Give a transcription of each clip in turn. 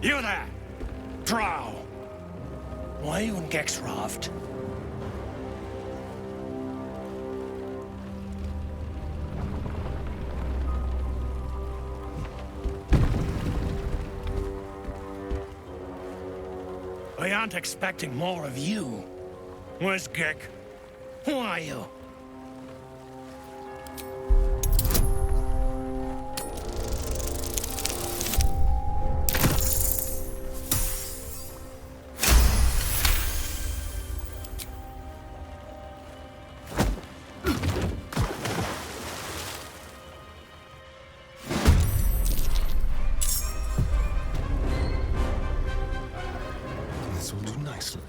You there! Drow! Why are you in Gexraft? I aren't expecting more of you. Where's Gek? Who are you? This will do nicely.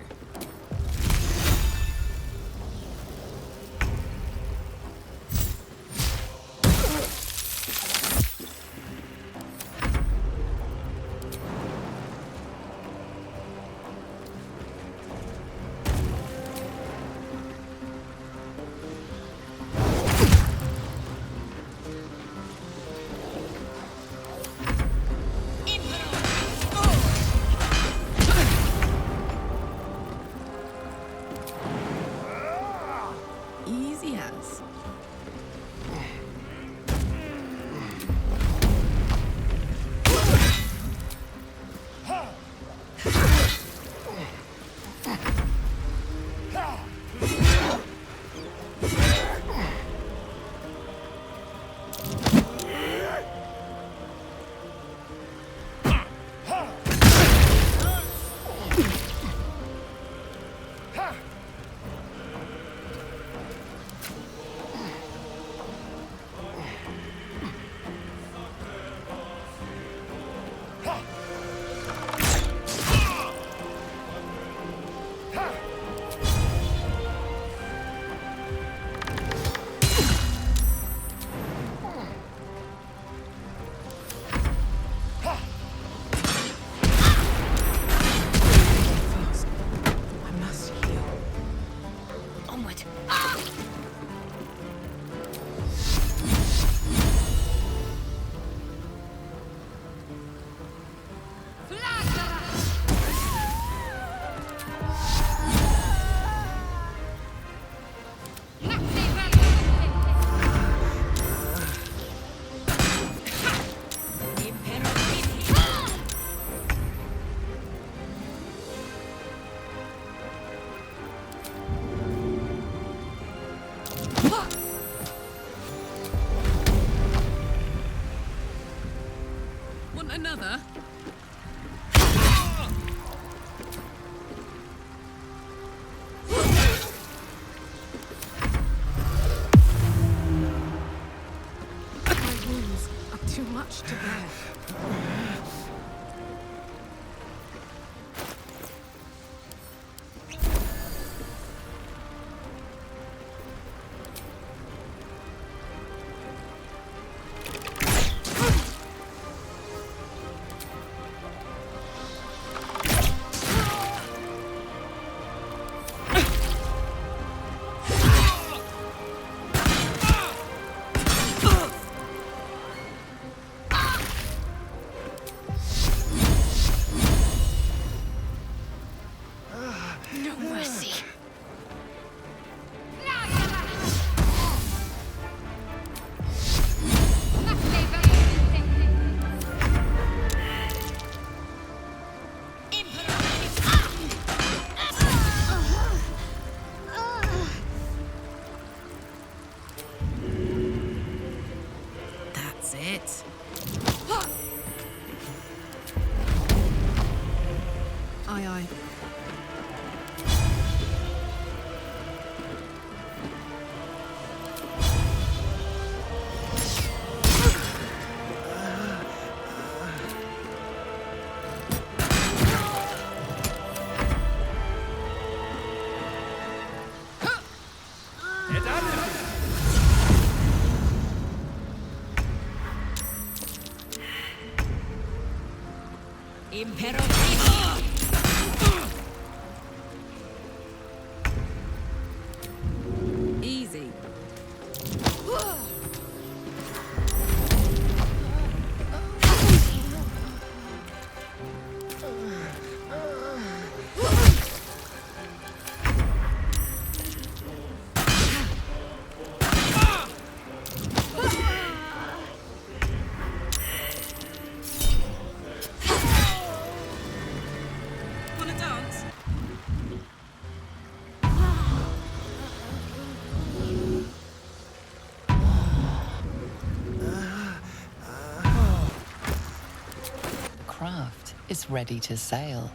Easy as. Fast. I must heal. Onward. Want another? My wounds are too much to bear. No mercy. That's it. Aye, aye. Easy. craft is ready to sail.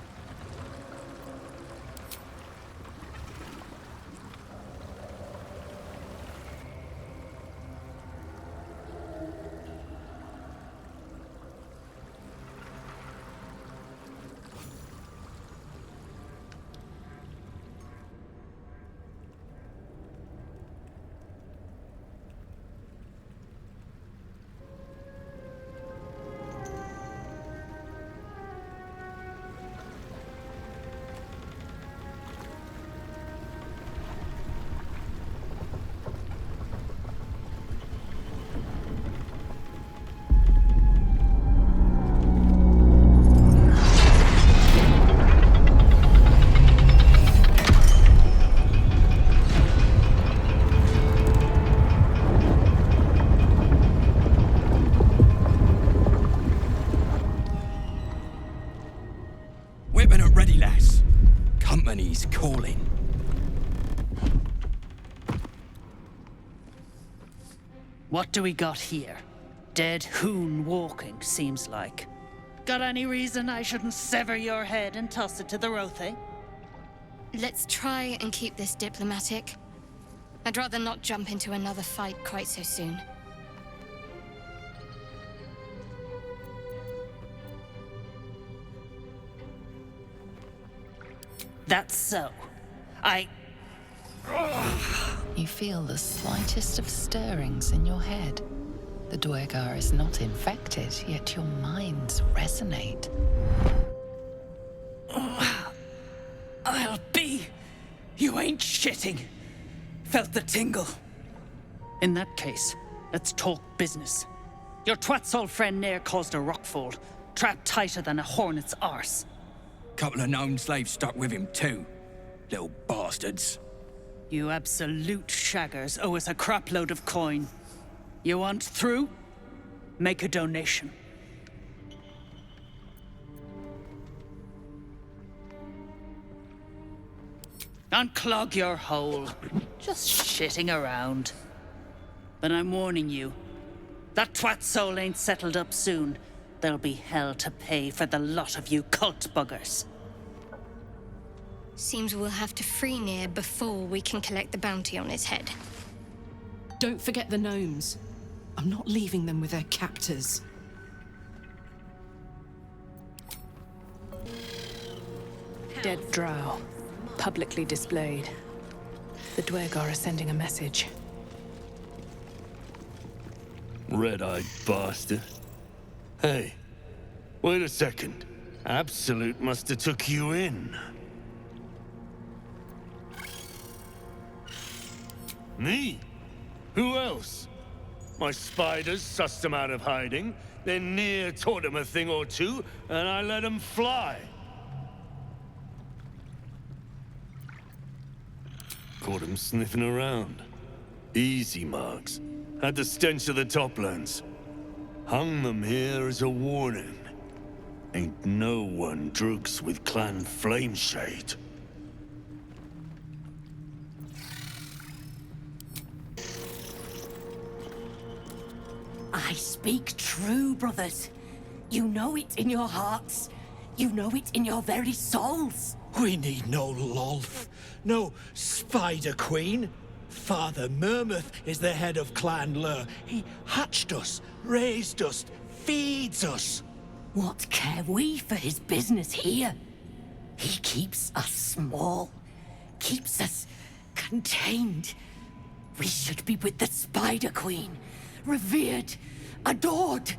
Whipping it ready, lass. Company's calling. What do we got here? Dead hoon walking, seems like. Got any reason I shouldn't sever your head and toss it to the Rothe? Let's try and keep this diplomatic. I'd rather not jump into another fight quite so soon. That's so. You feel the slightest of stirrings in your head. The Dwergar is not infected, yet your minds resonate. I'll be. You ain't shitting. Felt the tingle. In that case, let's talk business. Your twat's old friend Nair caused a rockfall, trapped tighter than a hornet's arse. Couple of known slaves stuck with him too. Little bastards. You absolute shaggers owe us a crapload of coin. You want through? Make a donation. Unclog your hole. Just shitting around. But I'm warning you, that twat soul ain't settled up soon. There'll be hell to pay for the lot of you cult buggers. Seems we'll have to free Nier before we can collect the bounty on his head. Don't forget the gnomes. I'm not leaving them with their captors. Dead drow, publicly displayed. The Dwergar are sending a message. Red-eyed bastard. Hey, wait a second. Absolute must have took you in. Me? Who else? My spiders sussed them out of hiding, then Nier taught them a thing or two, and I let them fly. Caught him sniffing around. Easy marks. Had the stench of the Toplands. Hung them here as a warning. Ain't no one drugs with Clan Flameshade. I speak true, brothers. You know it in your hearts. You know it in your very souls. We need no Lolth, no Spider Queen. Father Murmuth is the head of Clan Lur. He hatched us, raised us, feeds us. What care we for his business here? He keeps us small, keeps us contained. We should be with the Spider Queen, revered, adored.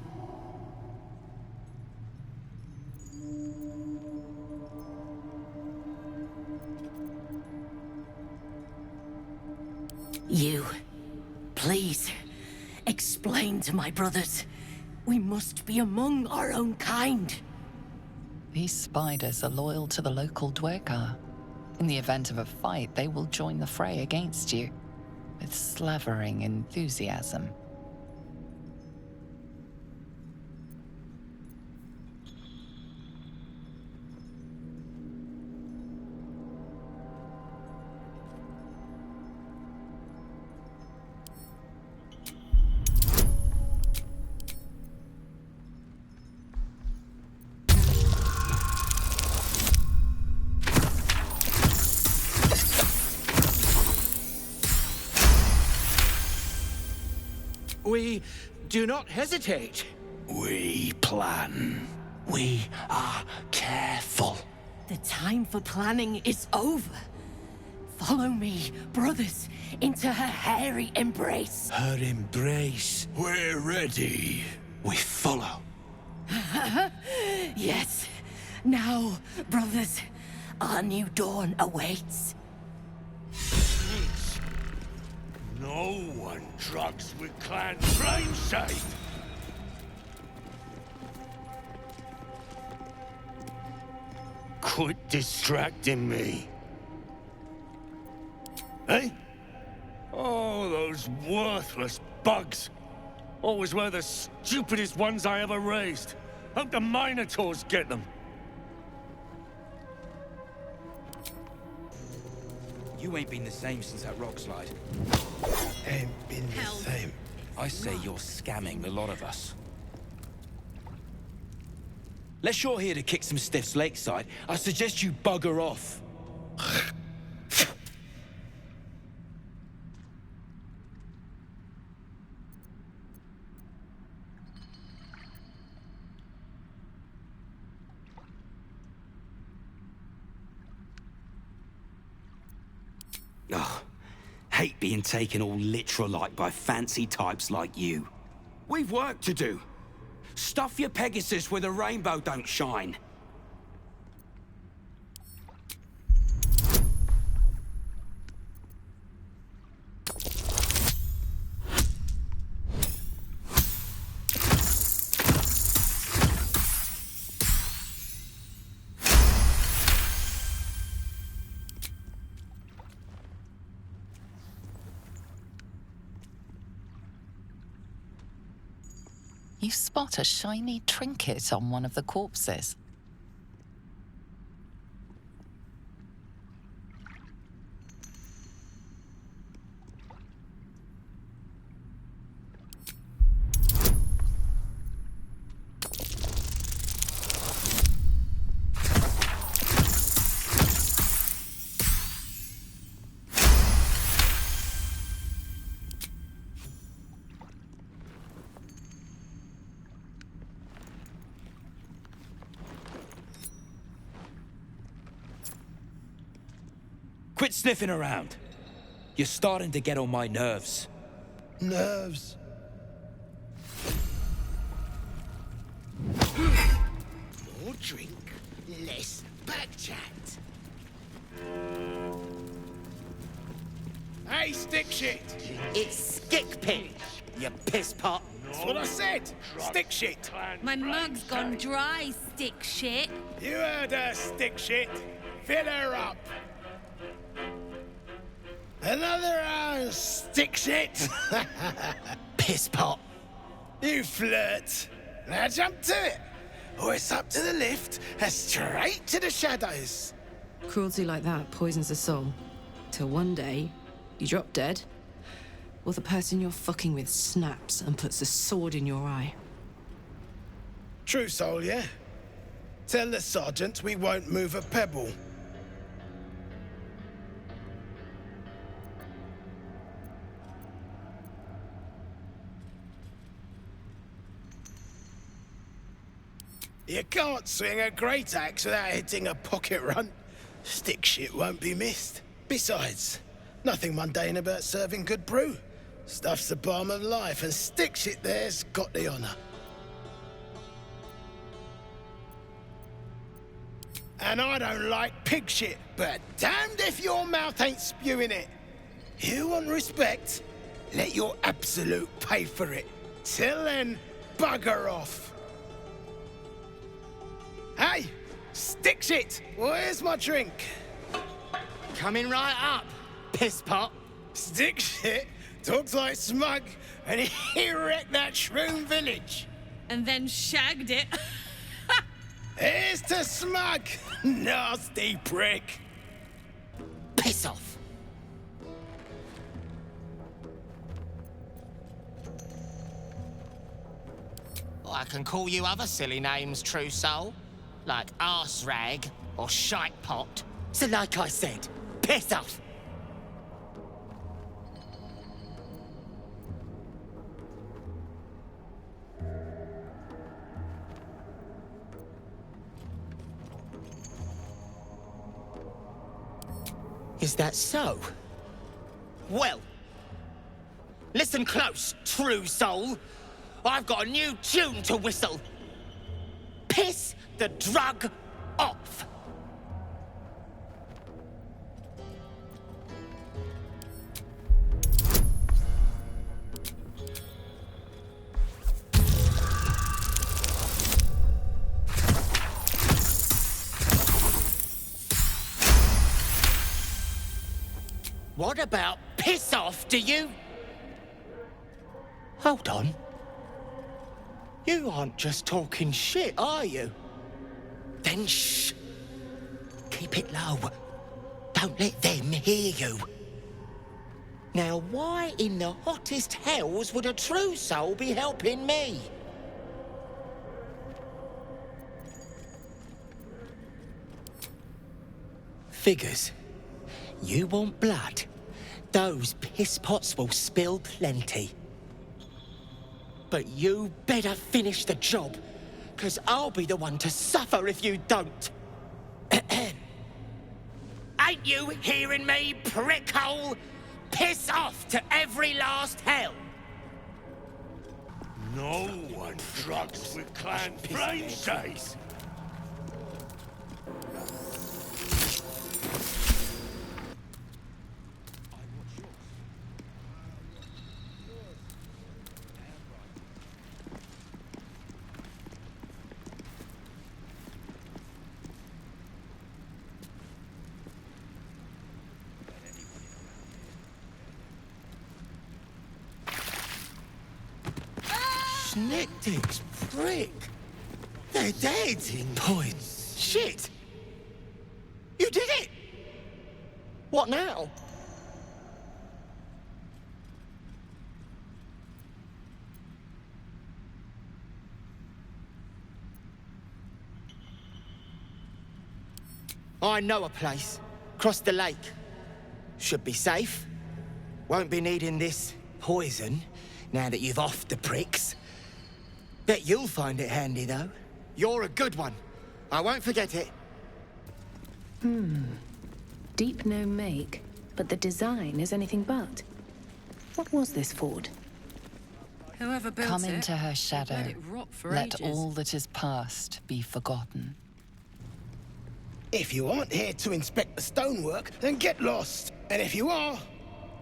You, please, explain to my brothers. We must be among our own kind. These spiders are loyal to the local Dwergar. In the event of a fight, they will join the fray against you, with slavering enthusiasm. We do not hesitate. We plan. We are careful. The time for planning is over. Follow me, brothers, into her hairy embrace. Her embrace. We're ready. We follow. Yes. Now, brothers, our new dawn awaits. No one drugs with Clan Grimside. Quit distracting me. Hey? Oh, those worthless bugs. Always were the stupidest ones I ever raised. Hope the Minotaurs get them. You ain't been the same since that rock slide. Ain't been the same. I say you're scamming the lot of us. Unless you're here to kick some stiffs lakeside, I suggest you bugger off. Ugh. Hate being taken all literal-like by fancy types like you. We've work to do. Stuff your Pegasus where the rainbow don't shine. You spot a shiny trinket on one of the corpses. Quit sniffing around. You're starting to get on my nerves. Nerves. More drink, less backchat. Hey, stick shit! It's stick pin, you piss pot. That's what I said! Stick shit! My mug's gone dry, stick shit. You heard her, stick shit! Fill her up! Another round, stick shit! Piss pot. You flirt! Now jump to it! Or it's up to the lift and straight to the shadows! Cruelty like that poisons the soul. Till one day, you drop dead, or the person you're fucking with snaps and puts a sword in your eye. True soul, yeah? Tell the sergeant we won't move a pebble. You can't swing a great axe without hitting a pocket run. Stick shit won't be missed. Besides, nothing mundane about serving good brew. Stuff's the balm of life, and stick shit there's got the honor. And I don't like pig shit, but damned if your mouth ain't spewing it. You want respect? Let your absolute pay for it. Till then, bugger off. Hey, stick shit! Where's my drink? Coming right up, piss pot. Stick shit talks like smug, and he wrecked that shroom village. And then shagged it. Here's to smug, nasty prick. Piss off. I can call you other silly names, true soul. Like arse rag or shite pot. So like I said, piss off. Is that so? Well, listen close, true soul. I've got a new tune to whistle. Piss the drug off. What about piss off, do you? Hold on. You aren't just talking shit, are you? Then shh. Keep it low. Don't let them hear you. Now, why in the hottest hells would a true soul be helping me? Figures. You want blood? Those piss pots will spill plenty. But you better finish the job, 'cause I'll be the one to suffer if you don't. Ain't you hearing me, prickhole? Piss off to every last hell. No one drugs with clan franchise. Snectics, prick. They're dead. Point. Shit. You did it. What now? I know a place. Across the lake. Should be safe. Won't be needing this poison now that you've offed the pricks. Bet you'll find it handy, though. You're a good one. I won't forget it. Deep no make, but the design is anything but. What was this fort? Whoever built Come it, into her shadow. let it rot for Let ages. all that is past be forgotten. If you aren't here to inspect the stonework, then get lost. And if you are,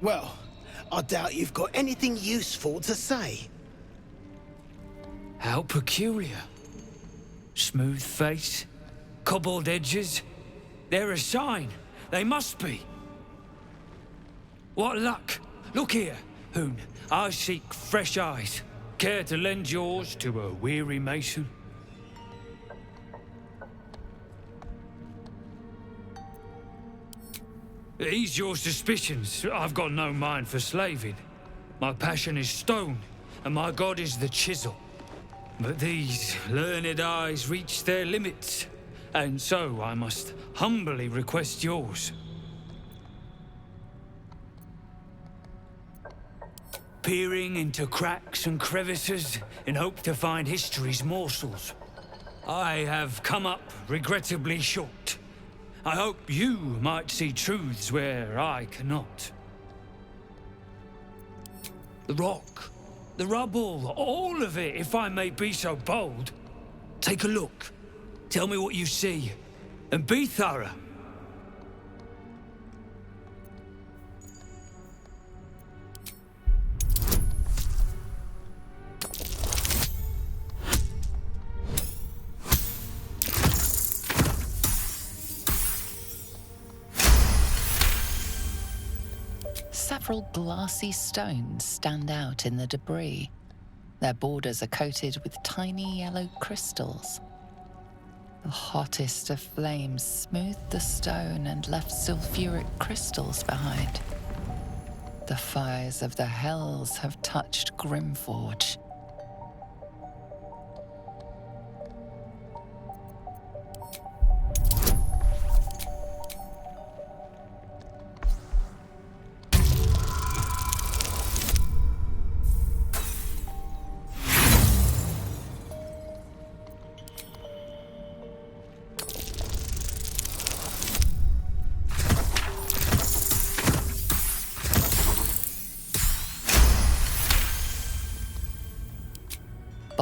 well, I doubt you've got anything useful to say. How peculiar. Smooth face, cobbled edges. They're a sign. They must be. What luck. Look here, Hoon. I seek fresh eyes. Care to lend yours to a weary mason? Ease your suspicions. I've got no mind for slaving. My passion is stone, and my god is the chisel. But these learned eyes reach their limits, and so I must humbly request yours. Peering into cracks and crevices in hope to find history's morsels. I have come up regrettably short. I hope you might see truths where I cannot. The rock, the rubble, all of it, if I may be so bold. Take a look. Tell me what you see, and be thorough. Several glassy stones stand out in the debris. Their borders are coated with tiny yellow crystals. The hottest of flames smoothed the stone and left sulfuric crystals behind. The fires of the hells have touched Grymforge.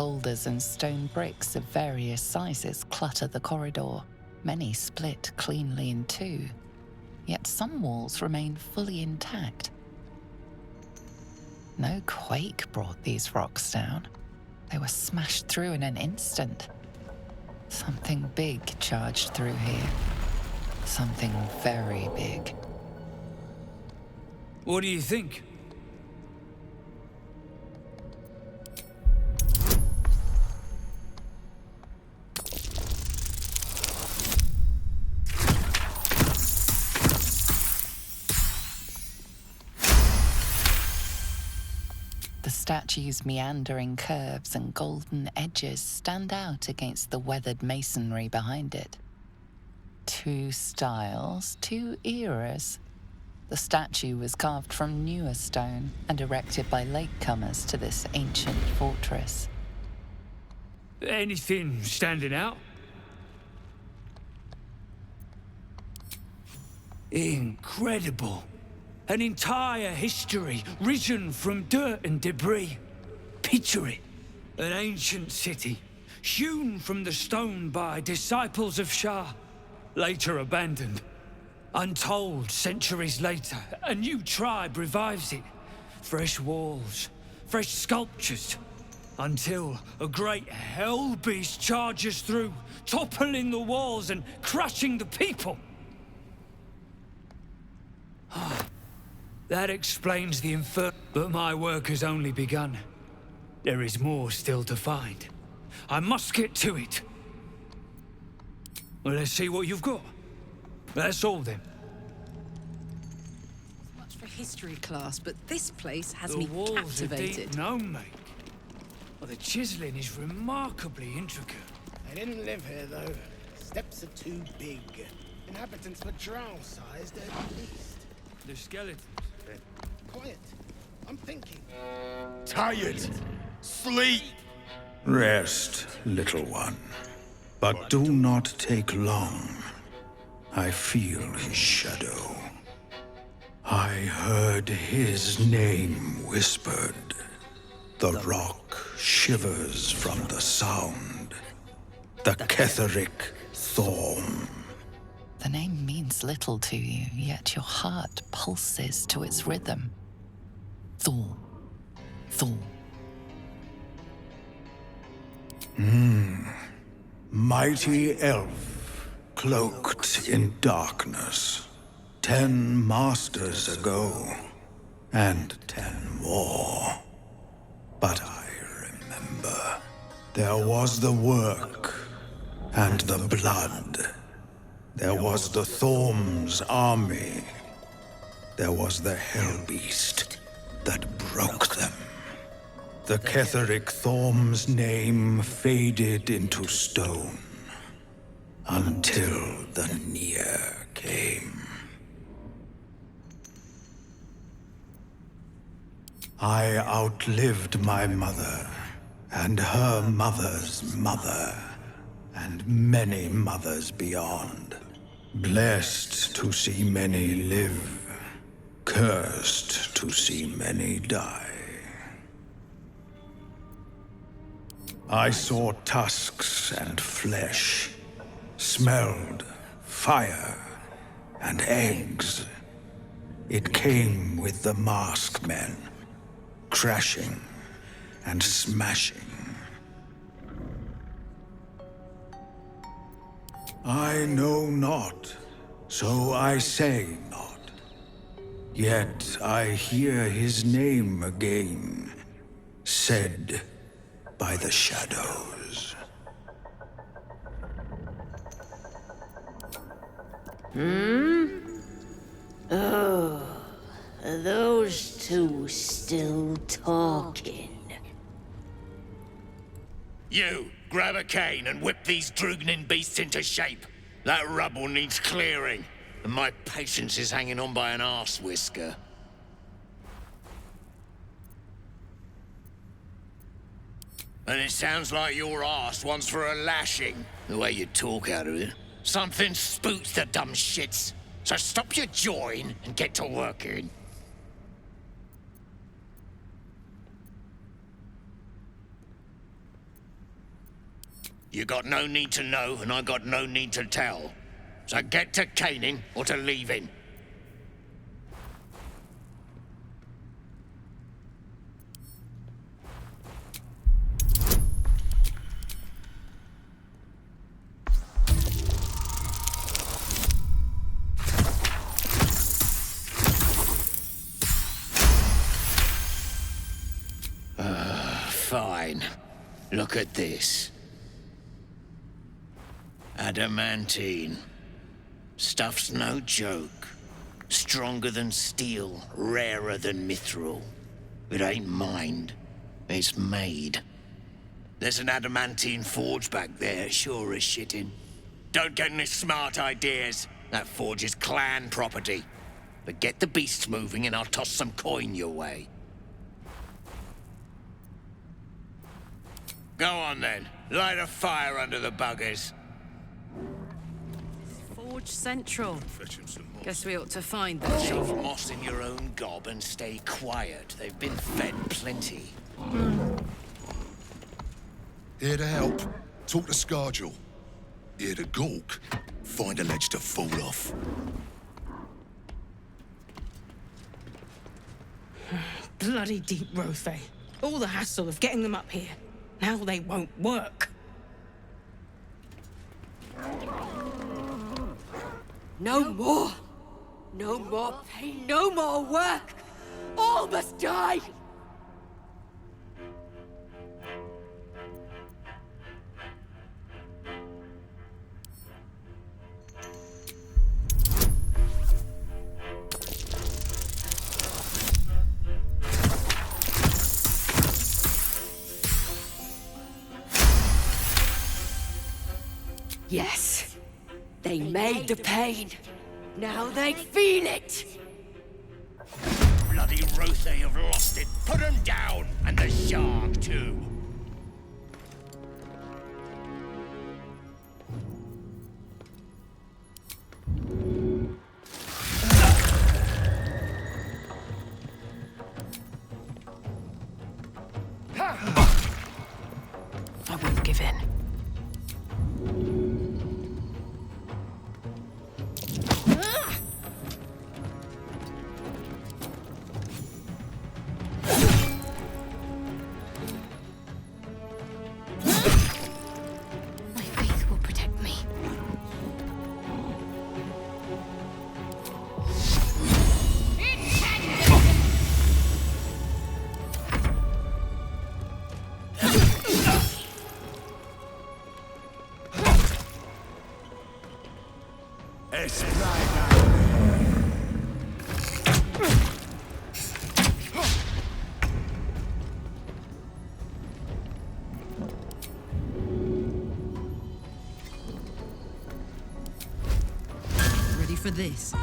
boulders and stone bricks of various sizes clutter the corridor. Many split cleanly in two, yet some walls remain fully intact. No quake brought these rocks down. They were smashed through in an instant. Something big charged through here. Something very big. What do you think? The statue's meandering curves and golden edges stand out against the weathered masonry behind it. Two styles, two eras. The statue was carved from newer stone and erected by latecomers to this ancient fortress. Anything standing out? Incredible. An entire history risen from dirt and debris. Picture it. An ancient city, hewn from the stone by disciples of Shah, later abandoned. Untold centuries later, a new tribe revives it. Fresh walls, fresh sculptures, until a great hell beast charges through, toppling the walls and crushing the people. That explains the inferno. But my work has only begun. There is more still to find. I must get to it. Well, let's see what you've got. That's all then. Much for history class, but this place has me captivated. The walls are deep gnome make. Well, the chiseling is remarkably intricate. They didn't live here, though. Steps are too big. Inhabitants were drow-sized at least. The skeletons. Quiet. I'm thinking. Tired. Sleep. Rest, little one. But do not take long. I feel his shadow. I heard his name whispered. The rock shivers from the sound. The Ketheric Thorm. The name means little to you, yet your heart pulses to its rhythm. Thorm. Thorm. Mighty elf, cloaked in darkness. 10 masters ago, and 10 more. But I remember. There was the work, and the blood. There was the Thorm's army. There was the Hell Beast that broke them. The Ketheric Thorm's name faded into stone until the Near came. I outlived my mother, and her mother's mother, and many mothers beyond. Blessed to see many live, cursed to see many die. I saw tusks and flesh, smelled fire and eggs. It came with the masked men, crashing and smashing. I know not, so I say not. Yet I hear his name again, said by the shadows. Oh, are those two still talking? You, grab a cane and whip these droognin beasts into shape. That rubble needs clearing, and my patience is hanging on by an arse whisker. And it sounds like your arse wants for a lashing, the way you talk out of it. Something spooks the dumb shits. So stop your jawing and get to working. You got no need to know, and I got no need to tell. So get to caning or to leaving. Fine. Look at this. Adamantine. Stuff's no joke. Stronger than steel, rarer than mithril. It ain't mined. It's made. There's an adamantine forge back there, sure as shitting. Don't get any smart ideas. That forge is clan property. But get the beasts moving and I'll toss some coin your way. Go on then. Light a fire under the buggers. Forge Central. Guess we ought to find them. Shove moss in your own gob and stay quiet. They've been fed plenty. Here to help. Talk to Scargill. Here to gawk. Find a ledge to fall off. Bloody deep growth, eh? All the hassle of getting them up here. Now they won't work. No more! No more pain, no more work! All must die! Yes, they made the pain. Now they feel it. Bloody Rothe have lost it. Put them down, and the shark too. I won't give in. My faith will protect me. Ready for this?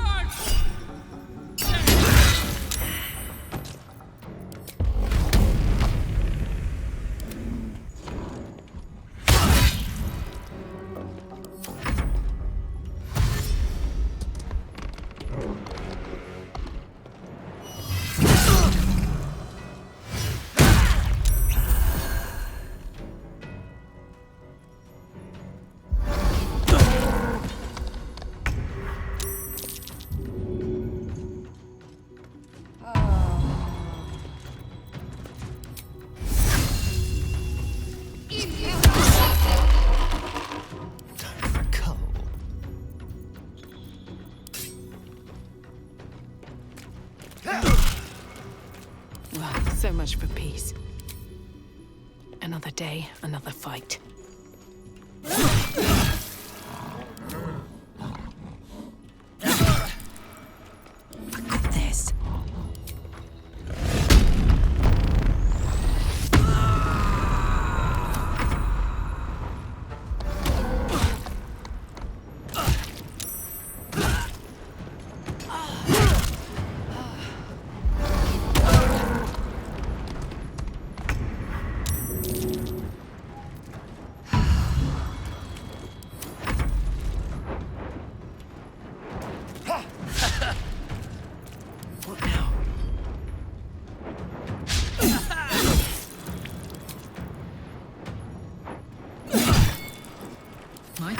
Well, so much for peace. Another day, another fight. I got this.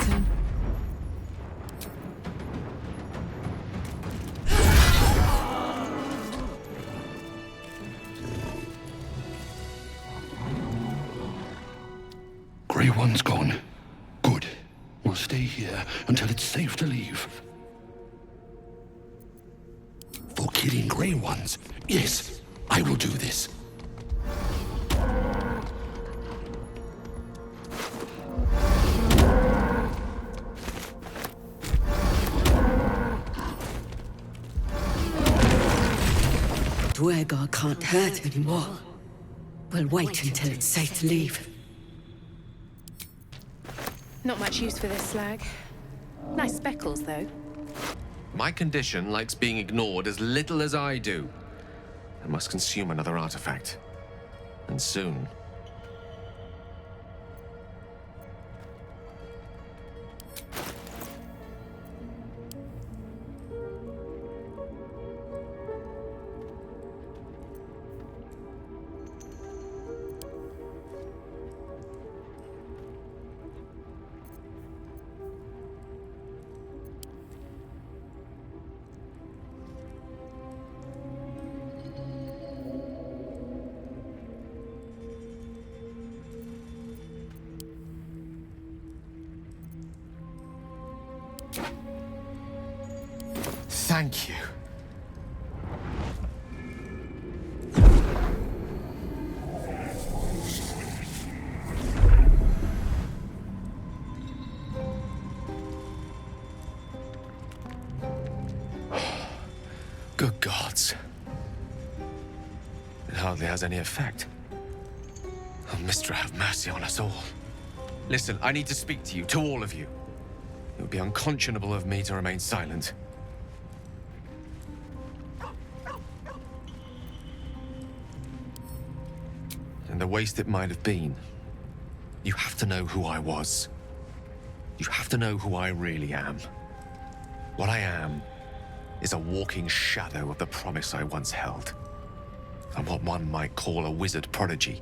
turn. Grey One's gone. Good. We'll stay here until it's safe to leave. For killing Grey Ones? Yes, I will do this. Dwergar can't hurt anymore. We'll wait until it's safe to leave. Not much use for this slag. Nice speckles, though. My condition likes being ignored as little as I do. I must consume another artifact. And soon. Thank you. Good gods. It hardly has any effect. Oh, Mistra, have mercy on us all. Listen, I need to speak to you, to all of you. It would be unconscionable of me to remain silent. And the waste it might have been, you have to know who I was. You have to know who I really am. What I am is a walking shadow of the promise I once held. I'm what one might call a wizard prodigy.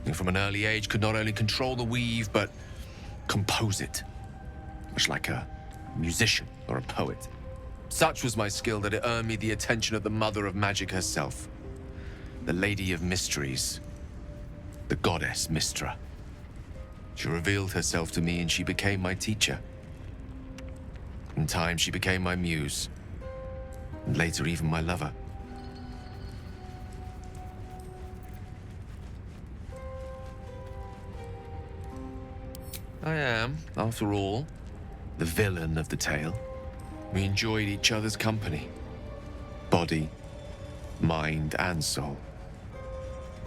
Who from an early age could not only control the weave, but compose it. Much like a musician or a poet. Such was my skill that it earned me the attention of the mother of magic herself. The Lady of Mysteries. The goddess Mistra. She revealed herself to me and she became my teacher. In time, she became my muse. And later, even my lover. I am, after all, the villain of the tale. We enjoyed each other's company. Body, mind, and soul.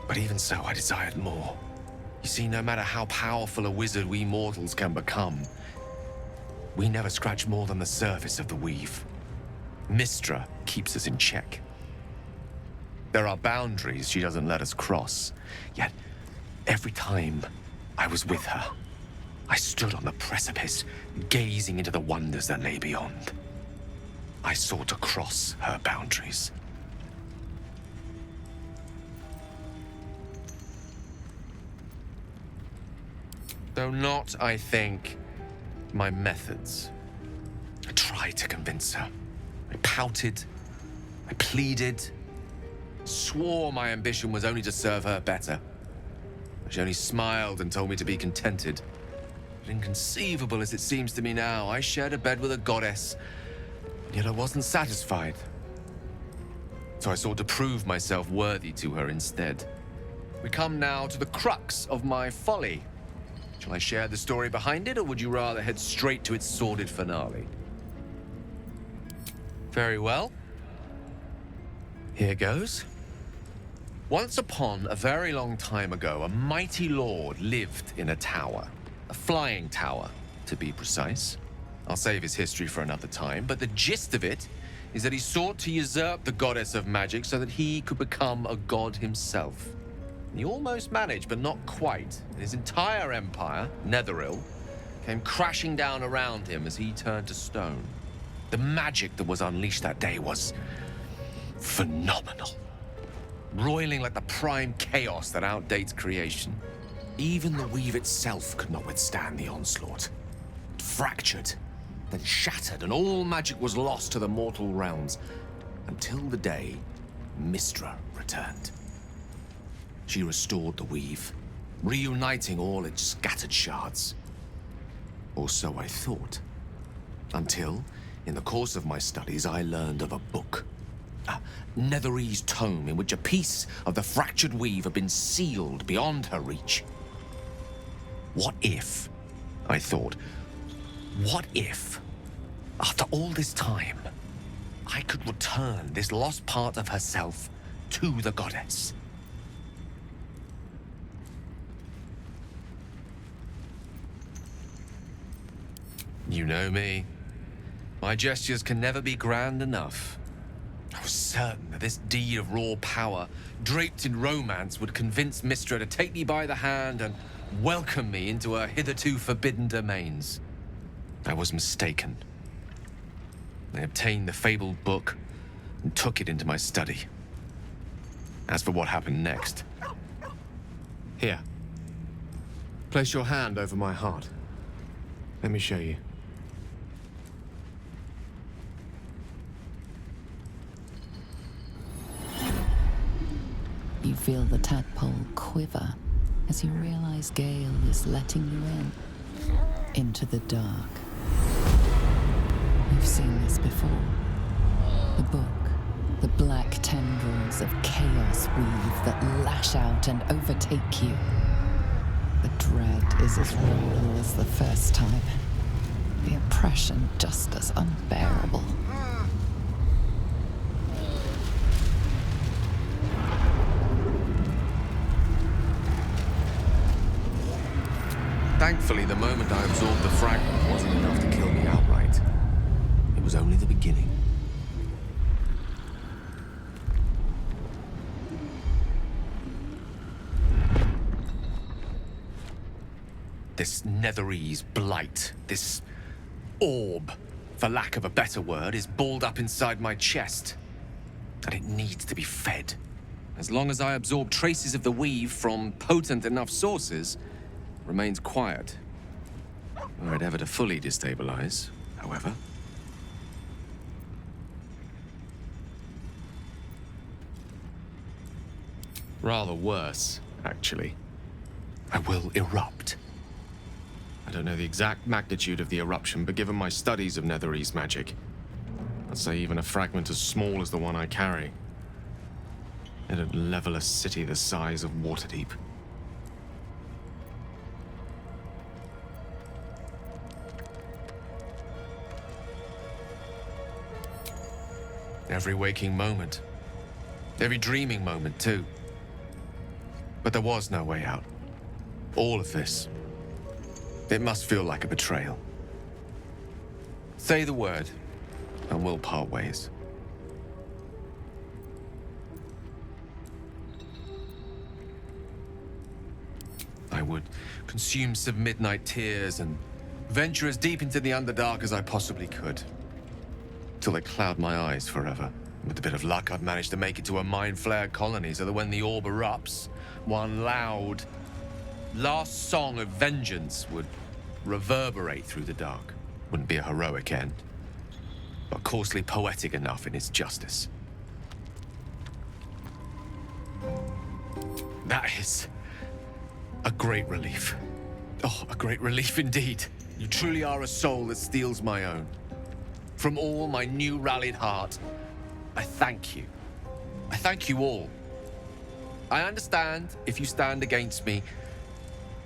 But even so, I desired more. You see, no matter how powerful a wizard we mortals can become, we never scratch more than the surface of the weave. Mistra keeps us in check. There are boundaries she doesn't let us cross. Yet, every time I was with her, I stood on the precipice, gazing into the wonders that lay beyond. I sought to cross her boundaries. Though not, I think, my methods. I tried to convince her. I pouted. I pleaded. Swore my ambition was only to serve her better. She only smiled and told me to be contented. But inconceivable as it seems to me now, I shared a bed with a goddess, and yet I wasn't satisfied. So I sought to prove myself worthy to her instead. We come now to the crux of my folly. Shall I share the story behind it, or would you rather head straight to its sordid finale? Very well. Here goes. Once upon a very long time ago, a mighty lord lived in a tower. A flying tower, to be precise. I'll save his history for another time, but the gist of it is that he sought to usurp the goddess of magic so that he could become a god himself. He almost managed, but not quite. And his entire empire, Netheril, came crashing down around him as he turned to stone. The magic that was unleashed that day was phenomenal. Roiling like the prime chaos that outdates creation. Even the weave itself could not withstand the onslaught. fractured, then shattered, and all magic was lost to the mortal realms, until the day Mystra returned. She restored the weave, reuniting all its scattered shards. Or so I thought. Until, in the course of my studies, I learned of a book. A Netherese tome in which a piece of the fractured weave had been sealed beyond her reach. What if, I thought, what if, after all this time, I could return this lost part of herself to the goddess? You know me. My gestures can never be grand enough. I was certain that this deed of raw power, draped in romance, would convince Mystra to take me by the hand and welcome me into her hitherto forbidden domains. I was mistaken. I obtained the fabled book and took it into my study. As for what happened next... Here. Place your hand over my heart. Let me show you. You feel the tadpole quiver as you realize Gale is letting you in, into the dark. You've seen this before. The book, the black tendrils of chaos weave that lash out and overtake you. The dread is as real as the first time. The oppression just as unbearable. Thankfully, the moment I absorbed the fragment wasn't enough to kill me outright. It was only the beginning. This Netherese blight, this orb, for lack of a better word, is balled up inside my chest. And it needs to be fed. As long as I absorb traces of the weave from potent enough sources, remains quiet. Were it ever to fully destabilize, however. Rather worse, actually. I will erupt. I don't know the exact magnitude of the eruption, but given my studies of Netherese magic, I'd say even a fragment as small as the one I carry, it'd level a city the size of Waterdeep. Every waking moment. Every dreaming moment, too. But there was no way out. All of this. It must feel like a betrayal. Say the word, and we'll part ways. I would consume some midnight tears and venture as deep into the Underdark as I possibly could. Till they cloud my eyes forever. With a bit of luck, I'd manage to make it to a mind-flared colony so that when the orb erupts, one loud, last song of vengeance would reverberate through the dark. Wouldn't be a heroic end, but coarsely poetic enough in its justice. That is a great relief. Oh, a great relief indeed. You truly are a soul that steals my own. From all my new rallied heart, I thank you. I thank you all. I understand if you stand against me.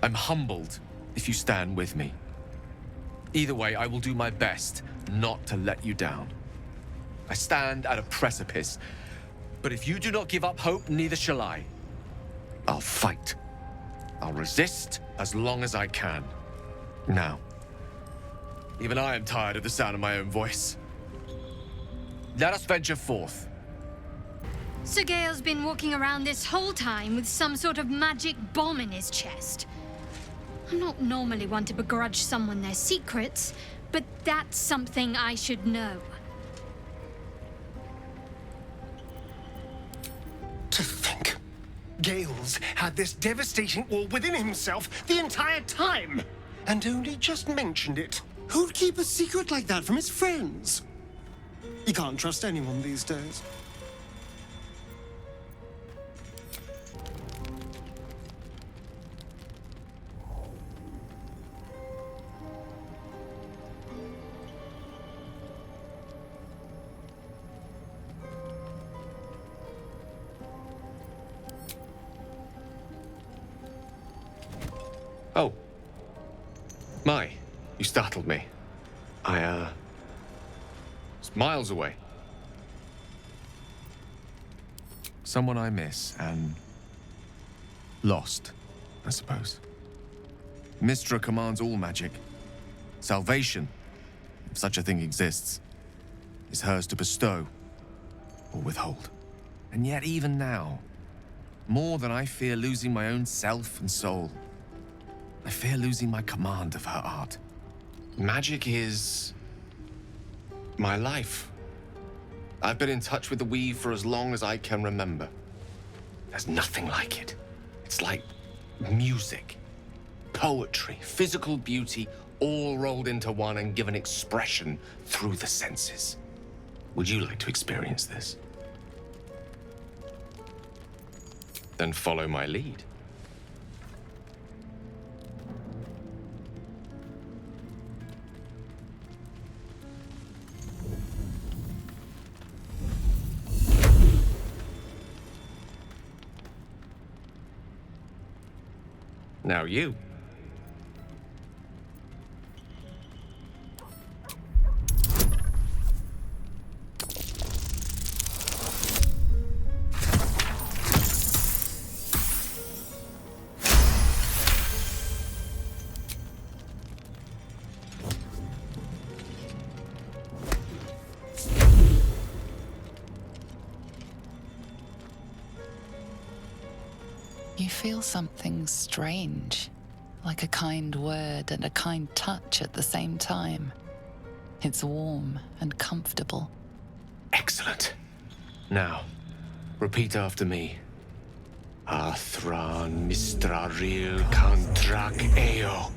I'm humbled if you stand with me. Either way, I will do my best not to let you down. I stand at a precipice, but if you do not give up hope, neither shall I. I'll fight. I'll resist as long as I can. Now, even I am tired of the sound of my own voice. Let us venture forth. So Gale's been walking around this whole time with some sort of magic bomb in his chest. I'm not normally one to begrudge someone their secrets, but that's something I should know. To think, Gale's had this devastating orb within himself the entire time, and only just mentioned it. Who'd keep a secret like that from his friends? You can't trust anyone these days. Oh. My, you startled me. It's miles away. Someone I miss and lost, I suppose. Mystra commands all magic. Salvation, if such a thing exists, is hers to bestow or withhold. And yet even now, more than I fear losing my own self and soul, I fear losing my command of her art. Magic is my life. I've been in touch with the Weave for as long as I can remember. There's nothing like it. It's like music, poetry, physical beauty, all rolled into one and given expression through the senses. Would you like to experience this? Then follow my lead. Now you. You feel something strange, like a kind word and a kind touch at the same time. It's warm and comfortable. Excellent. Now, repeat after me. Athran Mistraril Kantrak Eo.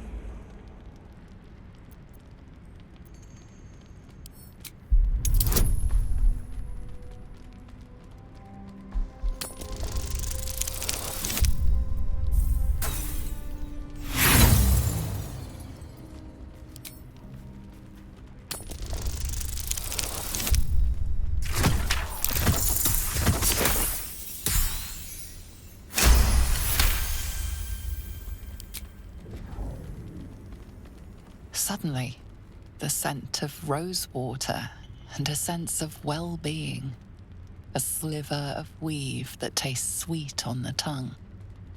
Suddenly, the scent of rosewater and a sense of well-being. A sliver of weave that tastes sweet on the tongue.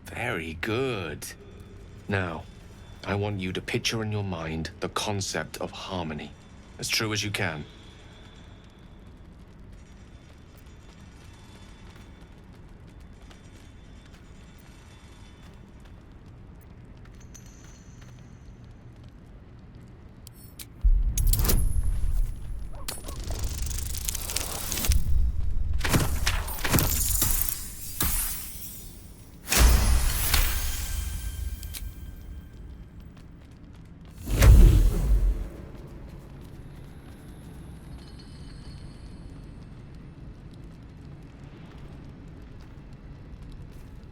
Very good. Now, I want you to picture in your mind the concept of harmony, as true as you can.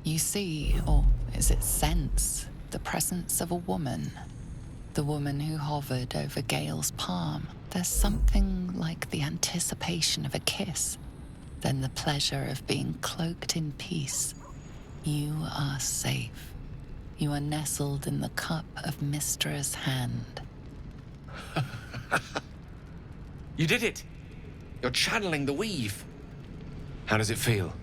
You see, or is it sense, the presence of a woman. The woman who hovered over Gale's palm. There's something like the anticipation of a kiss, then the pleasure of being cloaked in peace. You are safe. You are nestled in the cup of Mystra's hand. You did it! You're channeling the weave. How does it feel?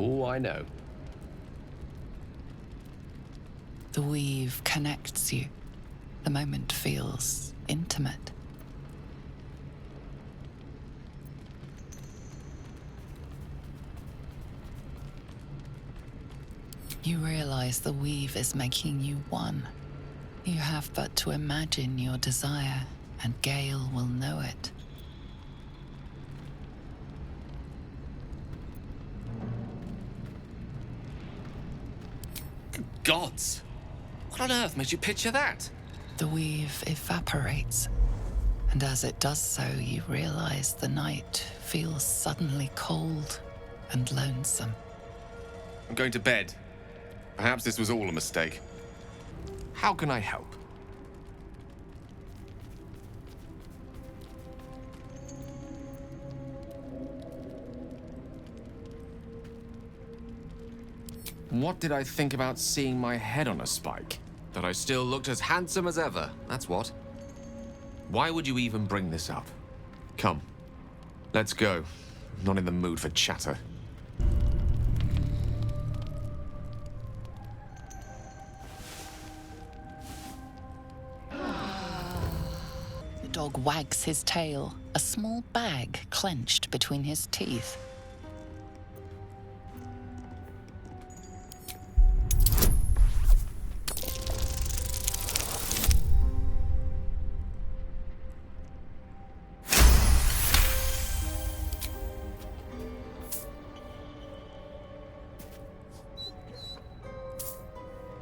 Oh, I know. The weave connects you. The moment feels intimate. You realize the weave is making you one. You have but to imagine your desire, and Gale will know it. gods. What on earth made you picture that? The weave evaporates, and as it does so, you realize the night feels suddenly cold and lonesome. I'm going to bed. Perhaps this was all a mistake. How can I help? What did I think about seeing my head on a spike? That I still looked as handsome as ever, that's what. Why would you even bring this up? Come, let's go. I'm not in the mood for chatter. The dog wags his tail, a small bag clenched between his teeth.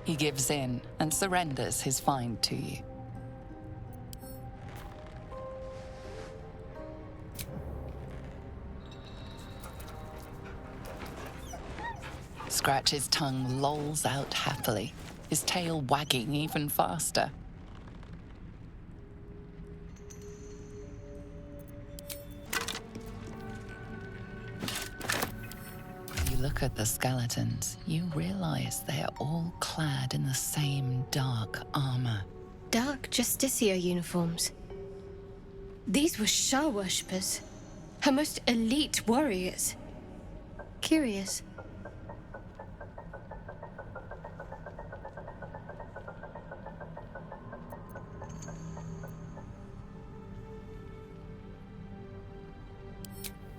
He gives in and surrenders his find to you. Scratch's tongue lolls out happily, his tail wagging even faster. You look at the skeletons, you realize they are all clad in the same dark armor. Dark Justicia uniforms. These were Shah worshippers. Her most elite warriors. Curious.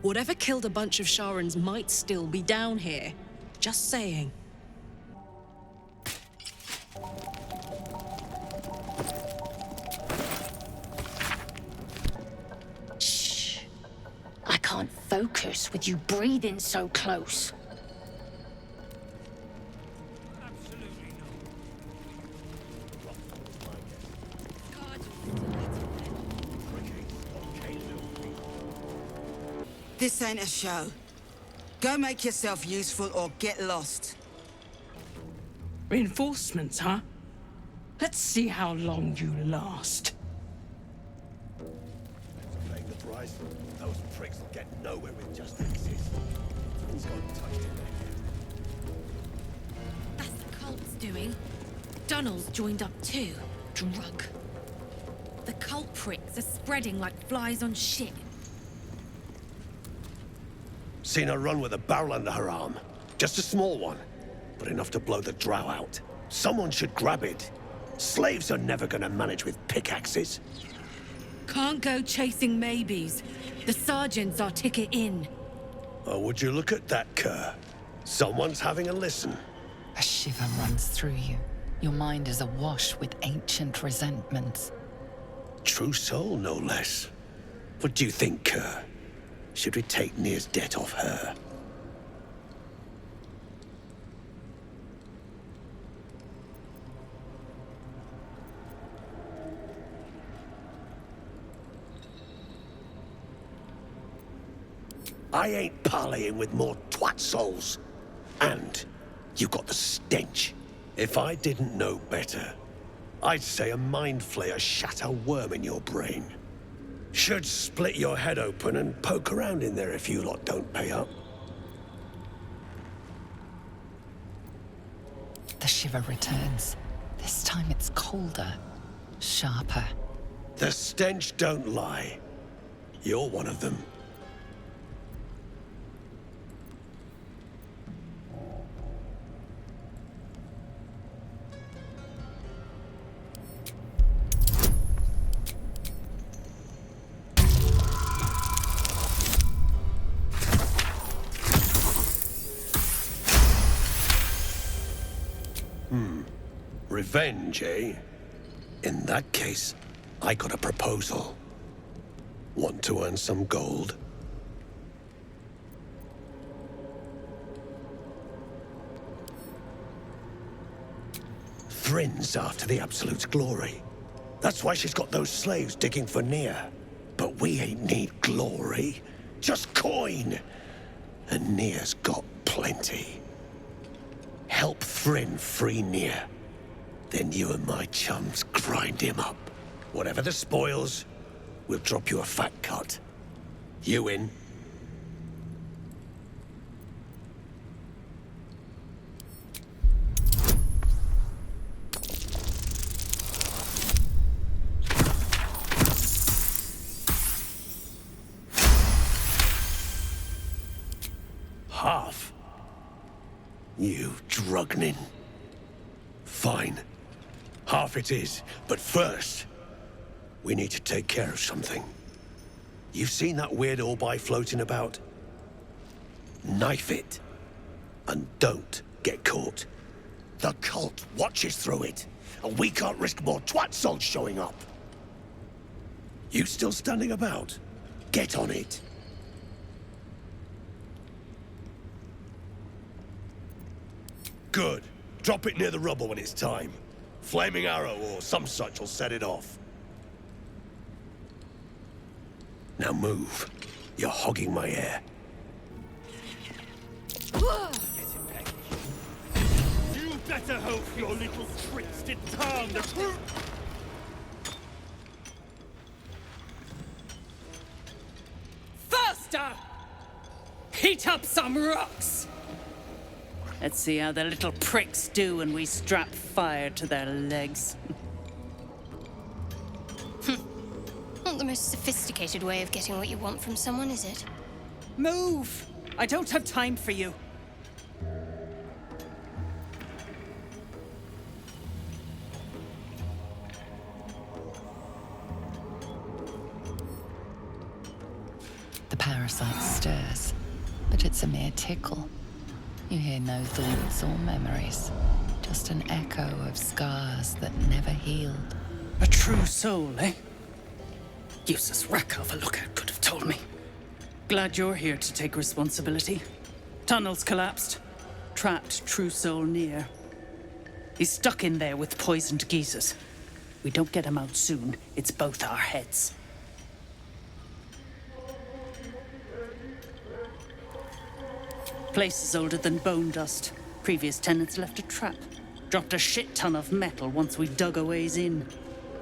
Whatever killed a bunch of Sharans might still be down here. Just saying. Shh. I can't focus with you breathing so close. This ain't a show. Go make yourself useful or get lost. Reinforcements, huh? Let's see how long you last. Paying the price. Those pricks will get nowhere with just exist. It's got tucked in their head. That's the cult's doing. Donald's joined up too. Drug. The cult pricks are spreading like flies on shit. Seen her run with a barrel under her arm. Just a small one, but enough to blow the drow out. Someone should grab it. Slaves are never gonna manage with pickaxes. Can't go chasing maybes. The sergeant's our ticket in. Oh, would you look at that, Kerr? Someone's having a listen. A shiver runs through you. Your mind is awash with ancient resentments. True soul, no less. What do you think, Kerr? Should we take Nir's debt off her? I ain't parleying with more twat souls. And you got the stench. If I didn't know better, I'd say a mind flayer shat a worm in your brain. Should split your head open and poke around in there if you lot don't pay up. The shiver returns. This time it's colder, sharper. The stench don't lie. You're one of them. Revenge, eh? In that case, I got a proposal. Want to earn some gold? Thrin's after the Absolute's glory. That's why she's got those slaves digging for Nia. But we ain't need glory, just coin. And Nia's got plenty. Help Thryn free Nia. Then you and my chums grind him up. Whatever the spoils, we'll drop you a fat cut. You in? Half? You drugnin. Fine. Half it is, but first, we need to take care of something. You've seen that weird orbi floating about? Knife it. And don't get caught. The cult watches through it, and we can't risk more twat souls showing up. You still standing about? Get on it. Good. Drop it near the rubble when it's time. Flaming arrow or some such will set it off. Now move. You're hogging my air. You better hope your little tricks did turn the truth. Faster! Heat up some rocks! Let's see how the little pricks do when we strap fire to their legs. Not the most sophisticated way of getting what you want from someone, is it? Move! I don't have time for you. The parasite stirs, but it's a mere tickle. You hear no thoughts or memories, just an echo of scars that never healed. A true soul, eh? Useless wreck of a lookout could have told me. Glad you're here to take responsibility. Tunnels collapsed. Trapped true soul near. He's stuck in there with poisoned geezers. We don't get him out soon, it's both our heads. Place is older than bone dust. Previous tenants left a trap. Dropped a shit ton of metal once we dug a ways in.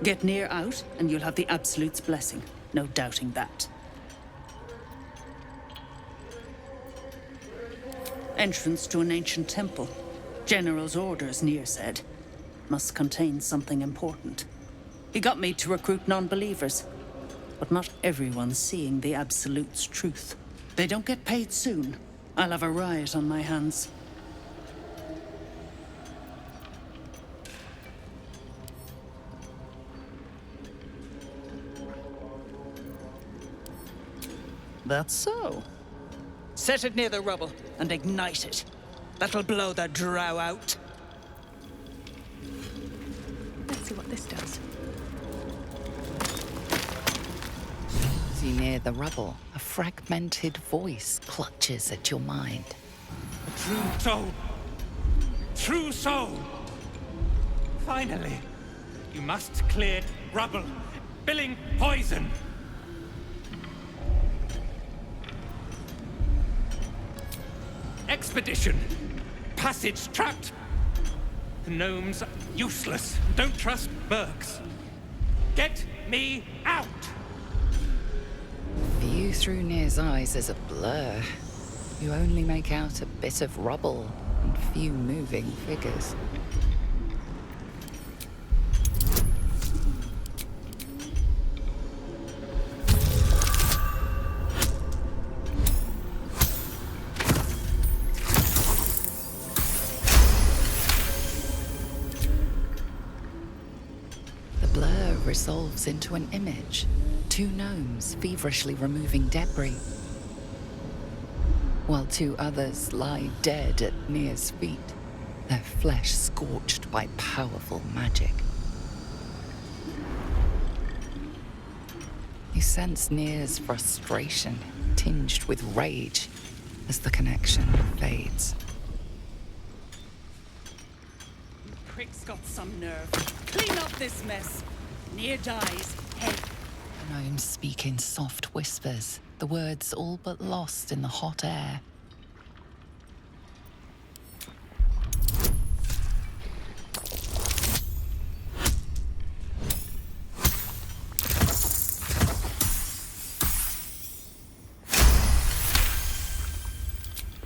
Get near out, and you'll have the Absolute's blessing. No doubting that. Entrance to an ancient temple. General's orders, Nier said. Must contain something important. He got me to recruit non-believers. But not everyone's seeing the Absolute's truth. They don't get paid soon. I'll have a riot on my hands. That's so. Set it near the rubble and ignite it. That'll blow the drow out. Let's see what this does. As you near the rubble, a fragmented voice clutches at your mind. True soul. True soul. Finally. You must clear rubble. Billing poison. Expedition. Passage trapped. The gnomes useless. Don't trust Burks. Get me out. View through Nir's eyes is a blur. You only make out a bit of rubble and few moving figures. The blur resolves into an image. Two gnomes feverishly removing debris, while two others lie dead at Nir's feet, their flesh scorched by powerful magic. You sense Nir's frustration, tinged with rage, as the connection fades. prick's got some nerve. Clean up this mess. Near dies. Head. Gnomes speak in soft whispers, the words all but lost in the hot air.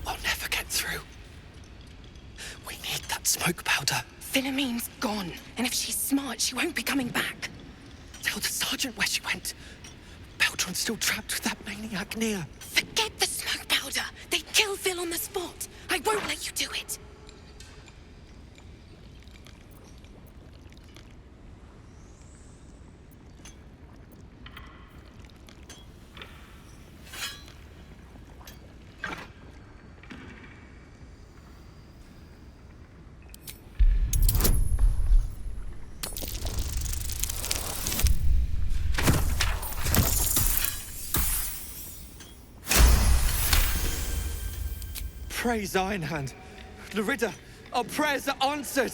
We'll never get through. We need that smoke powder. Philommene's gone, and if she's smart, she won't be coming back. Tell the sergeant where she went. Baldur still trapped with that maniac near. Forget the smoke powder. They'd kill Phil on the spot. I won't let you do it. Praise Ironhand. Larida, our prayers are answered.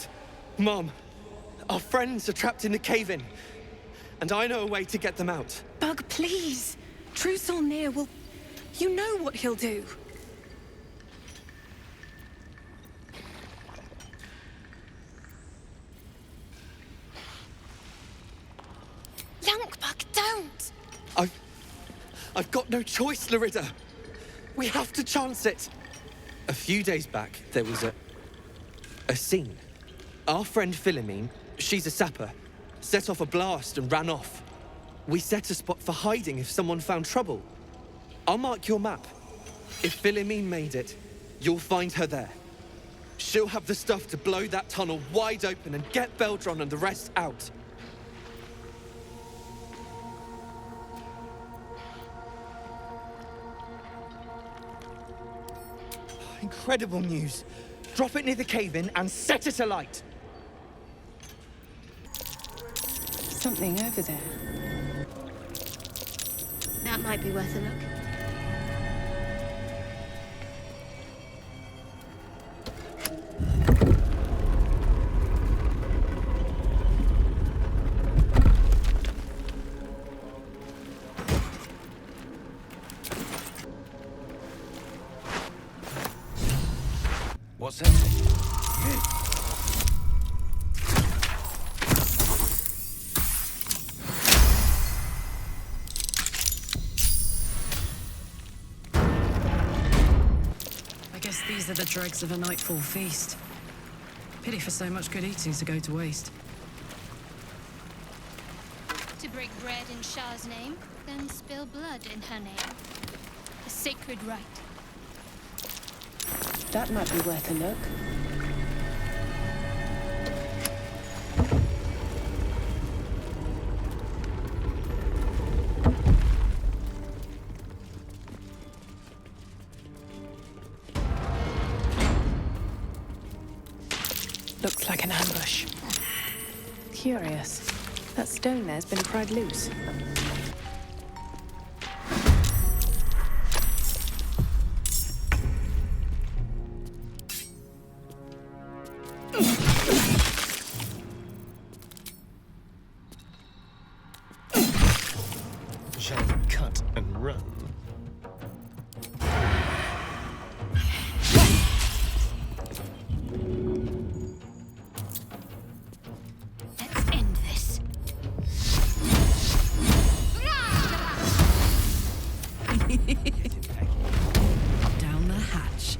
Mom, our friends are trapped in the cave-in, and I know a way to get them out. Bug, please. True Solnir will... You know what he'll do. Bug, don't! I've got no choice, Larida. We have to chance it. A few days back, there was a scene. Our friend Philomene, she's a sapper, set off a blast and ran off. We set a spot for hiding if someone found trouble. I'll mark your map. If Philomene made it, you'll find her there. She'll have the stuff to blow that tunnel wide open and get Beldron and the rest out. Incredible news. Drop it near the cave-in and set it alight. Something over there. That might be worth a look. What's that? I guess these are the dregs of a nightfall feast. Pity for so much good eating to go to waste. To break bread in Shah's name, then spill blood in her name. A sacred rite. That might be worth a look. Looks like an ambush. Curious. That stone there's been pried loose. Shall we cut and run? Let's end this. Down the hatch.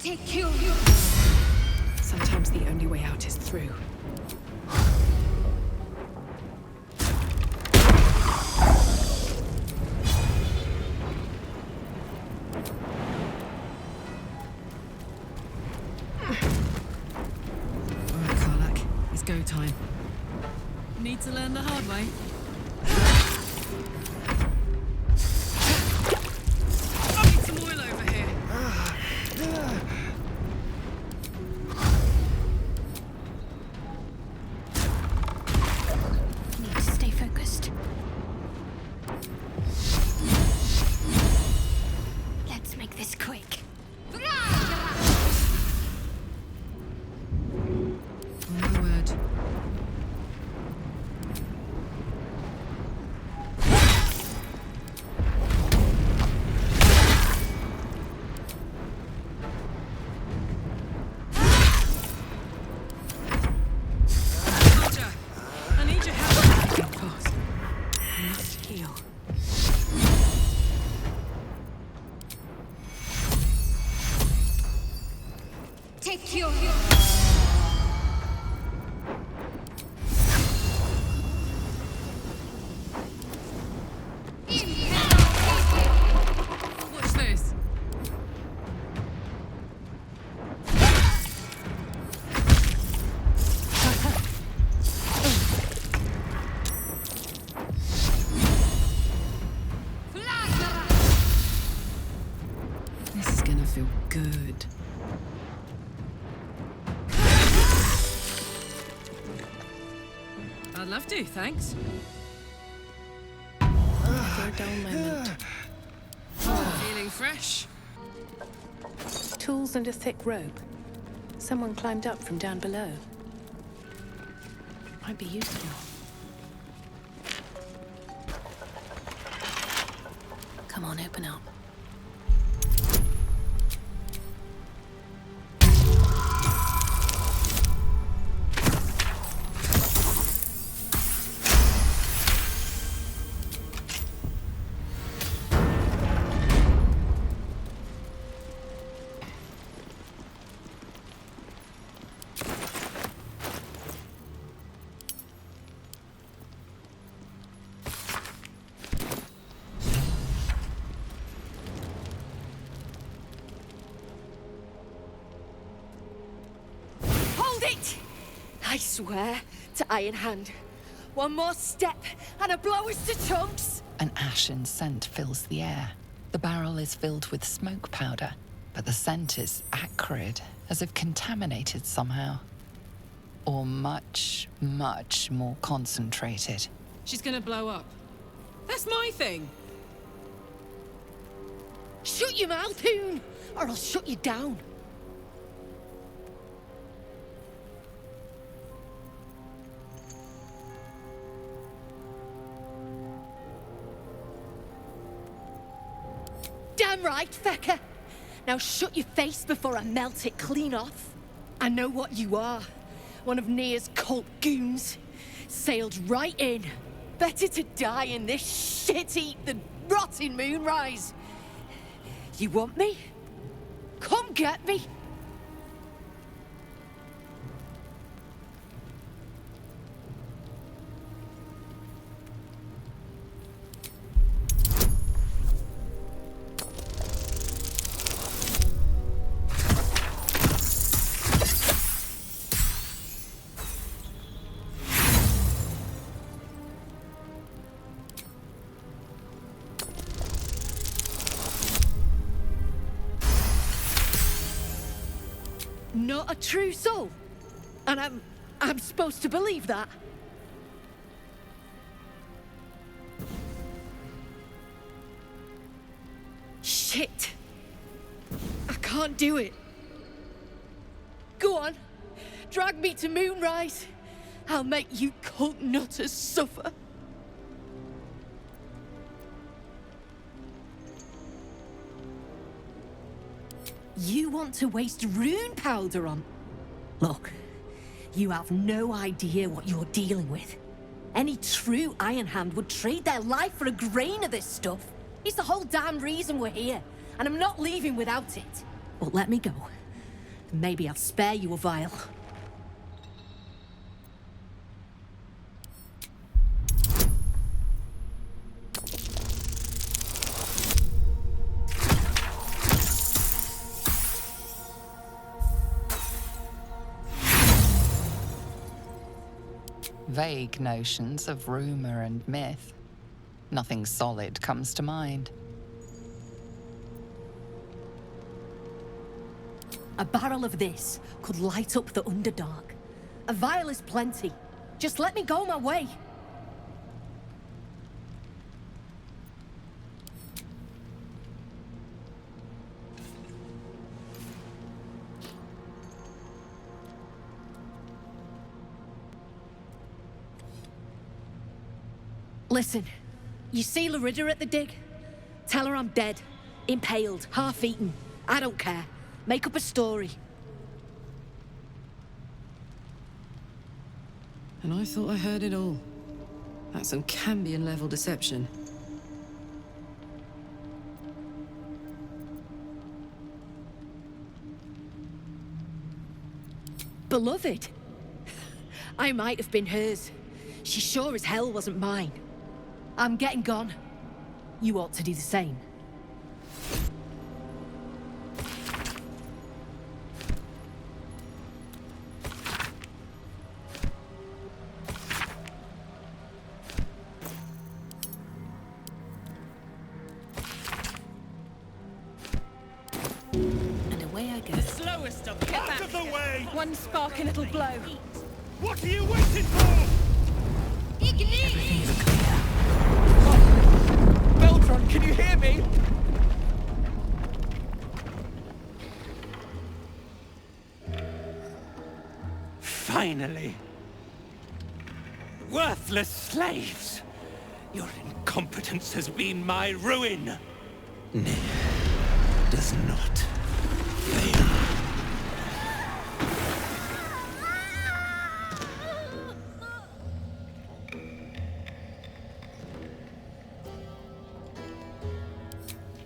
Take you. Sometimes the only way out is through. Alright, Karlak. It's go time. Need to learn the hard way. I need some oil over here. Need to stay focused. Let's make this quick. My word. Roger. I need your help. Get fast. I must heal. Take you. Watch this. This is gonna feel good. I'd love to, thanks. For a dull moment. Feeling fresh? Tools and a thick rope. Someone climbed up from down below. Might be useful. Come on, open up. Hold it! I swear to Iron Hand. One more step and a blow us to chunks! An ashen scent fills the air. The barrel is filled with smoke powder, but the scent is acrid, as if contaminated somehow. Or much, much more concentrated. She's gonna blow up. That's my thing. Shut your mouth, Hoon, or I'll shut you down. Damn right, Fecker. Now shut your face before I melt it clean off. I know what you are. One of Nia's cult goons. Sailed right in. Better to die in this shit heap than rot in Moonrise. You want me? Come get me. Not a true soul. And I'm supposed to believe that. Shit. I can't do it. Go on. Drag me to Moonrise. I'll make you cult nutters suffer. You want to waste rune powder on? Look, you have no idea what you're dealing with. Any true Iron Hand would trade their life for a grain of this stuff. It's the whole damn reason we're here, and I'm not leaving without it. But let me go, Maybe I'll spare you a vial. Vague notions of rumor and myth. Nothing solid comes to mind. A barrel of this could light up the Underdark. A vial is plenty. Just let me go my way. Listen, you see Larida at the dig? Tell her I'm dead, impaled, half-eaten. I don't care. Make up a story. And I thought I heard it all. That's some Cambion-level deception. Beloved? I might have been hers. She sure as hell wasn't mine. I'm getting gone. You ought to do the same. And away I go. The slowest of them. Out of the way! One spark and it'll blow. What are you waiting for? Everything's clear. Beltron, can you hear me? Finally. Worthless slaves! Your incompetence has been my ruin. Nay, does not fail.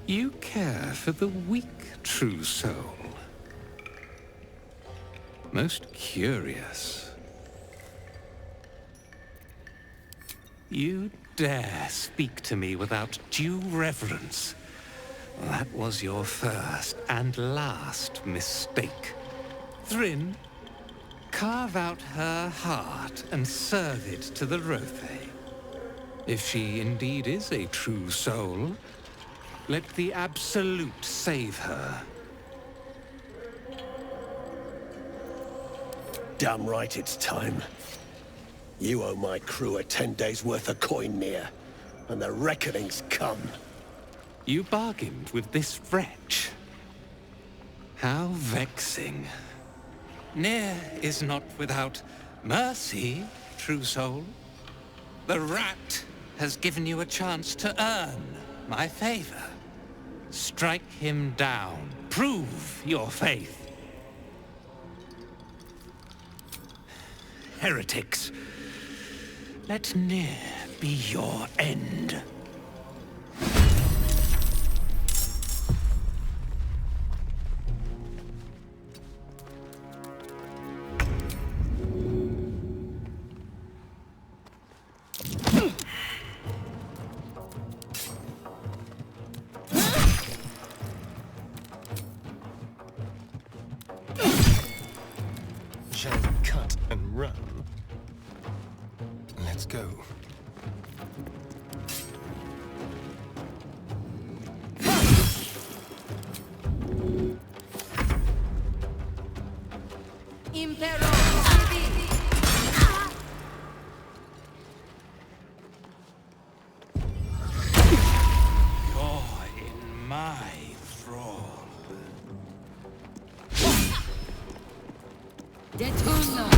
You care for the weak, true soul. Most curious. You dare speak to me without due reverence. That was your first and last mistake. Thrin, carve out her heart and serve it to the Rothe. If she indeed is a true soul, let the Absolute save her. Damn right it's time. You owe my crew a 10 days' worth of coin near, and the reckoning's come. You bargained with this wretch. How vexing. Near is not without mercy, true soul. The rat has given you a chance to earn my favor. Strike him down. Prove your faith. Heretics, let Nir be your end. Shall we cut and run? Let's go. You're in my thrall. Deturno.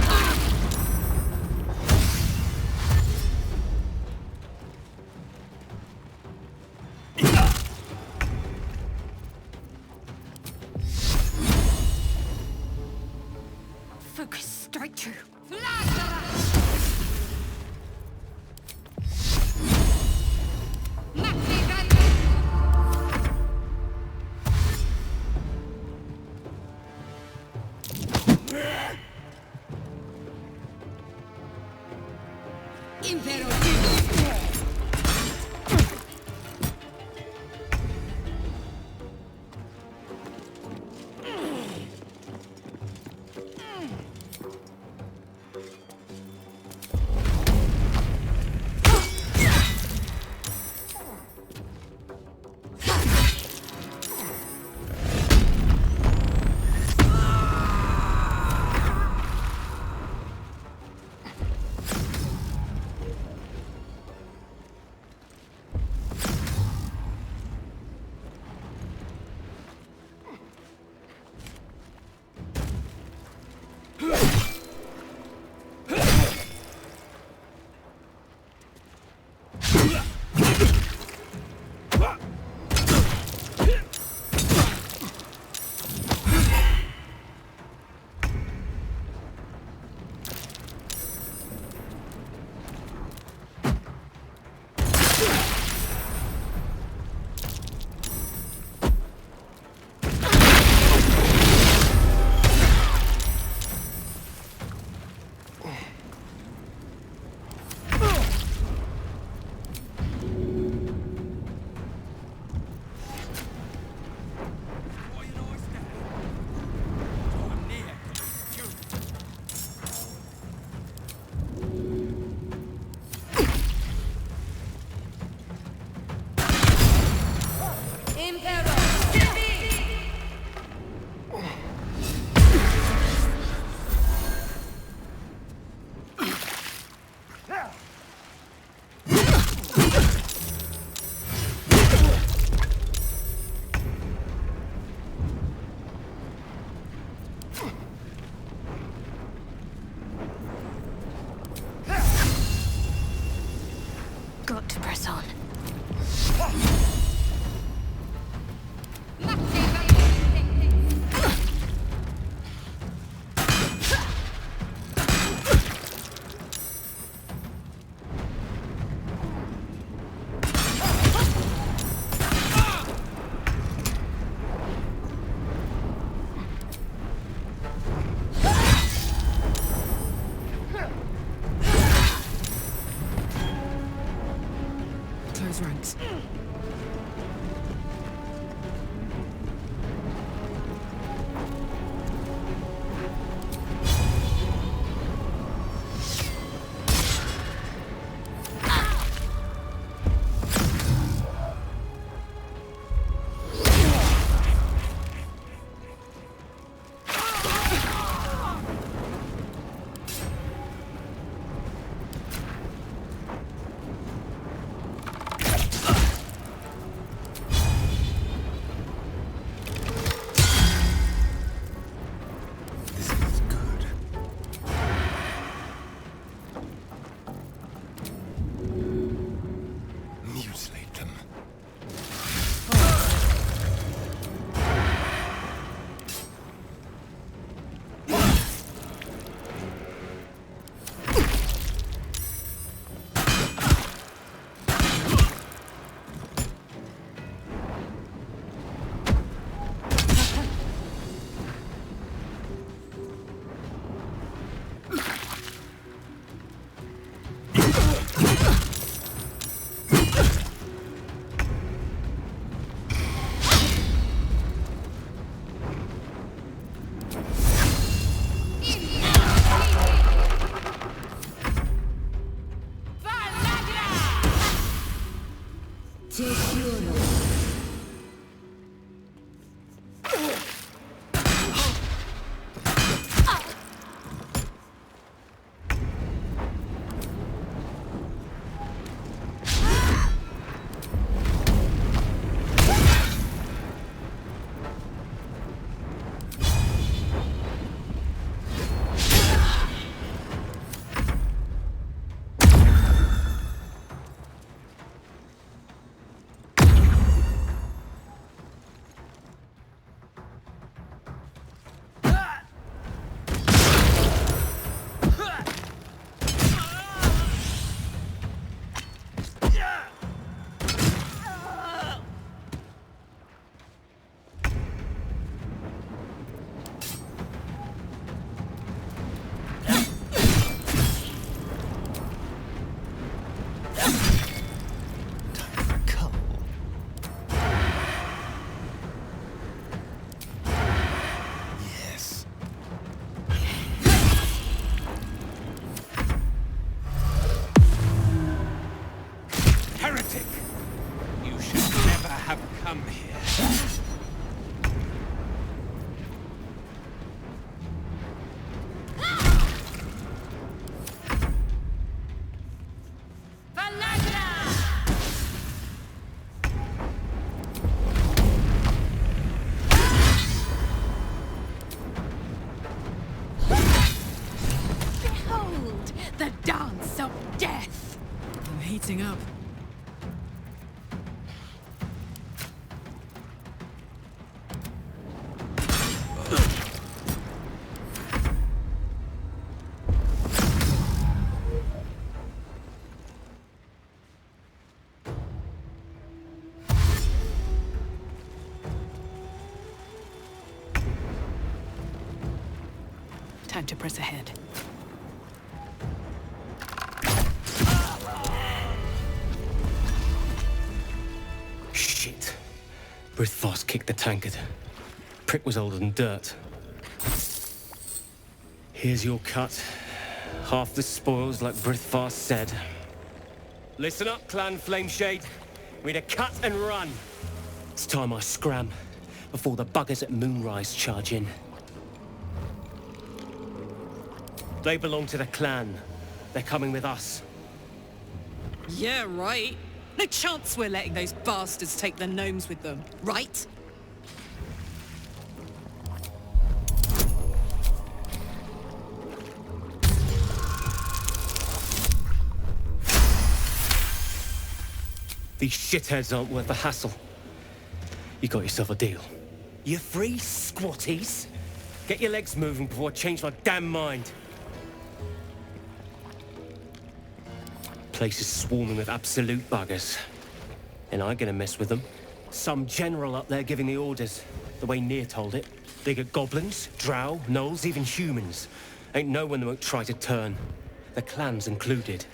Focus. thanks. Mutilate them. Heating up. Time to press ahead. Shit. Brithvast kicked the tankard. Prick was older than dirt. Here's your cut. Half the spoils, like Brithvast said. Listen up, Clan Flameshade. We need to cut and run. It's time I scram, before the buggers at Moonrise charge in. They belong to the clan. They're coming with us. Yeah, right. No chance we're letting those bastards take the gnomes with them, right? These shitheads aren't worth the hassle. You got yourself a deal. You free, squatties? Get your legs moving before I change my damn mind. Place is swarming with absolute buggers. And I'm gonna mess with them. Some general up there giving the orders, the way Near told it. They get goblins, drow, gnolls, even humans. Ain't no one that won't try to turn. The clans included.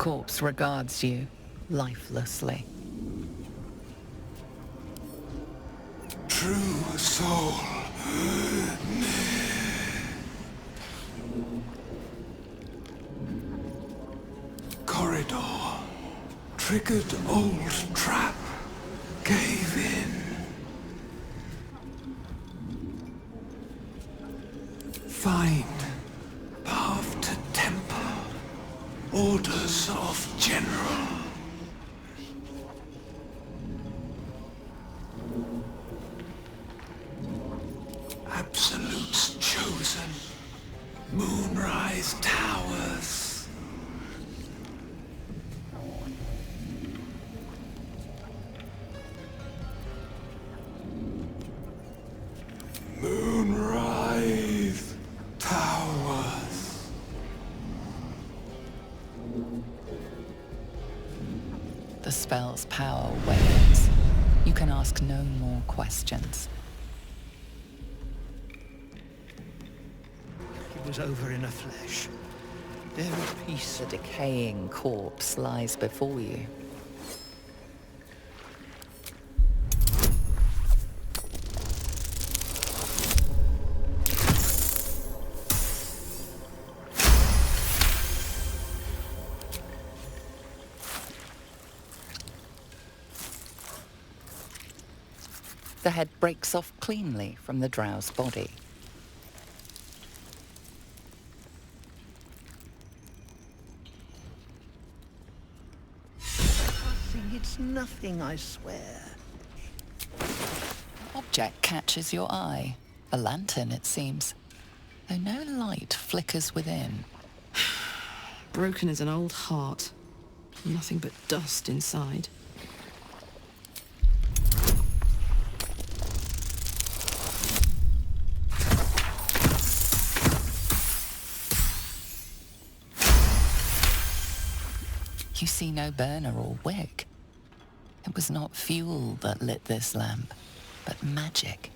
corpse regards you lifelessly. True soul. Corridor. Triggered old trap. Gave in. Find. Path to temple. Orders of general. Absolutes chosen. Moonrise towers. Moonrise towers. The spell's power wanes. You can ask no more questions. It was over in a flash. There at peace. The decaying corpse lies before you. The head breaks off cleanly from the drow's body. It's nothing, I swear. Object catches your eye. A lantern, it seems, though no light flickers within. Broken as an old heart. Nothing but dust inside. You see no burner or wick. It was not fuel that lit this lamp, but magic.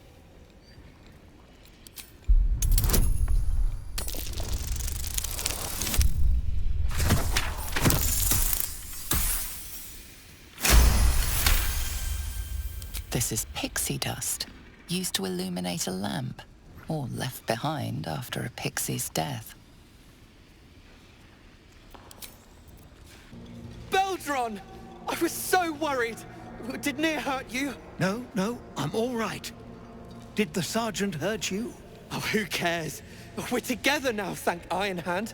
This is pixie dust, used to illuminate a lamp, or left behind after a pixie's death. Baldur! I was so worried! Didn't it hurt you? No, I'm all right. Did the sergeant hurt you? Oh, who cares? We're together now, thank Iron Hand.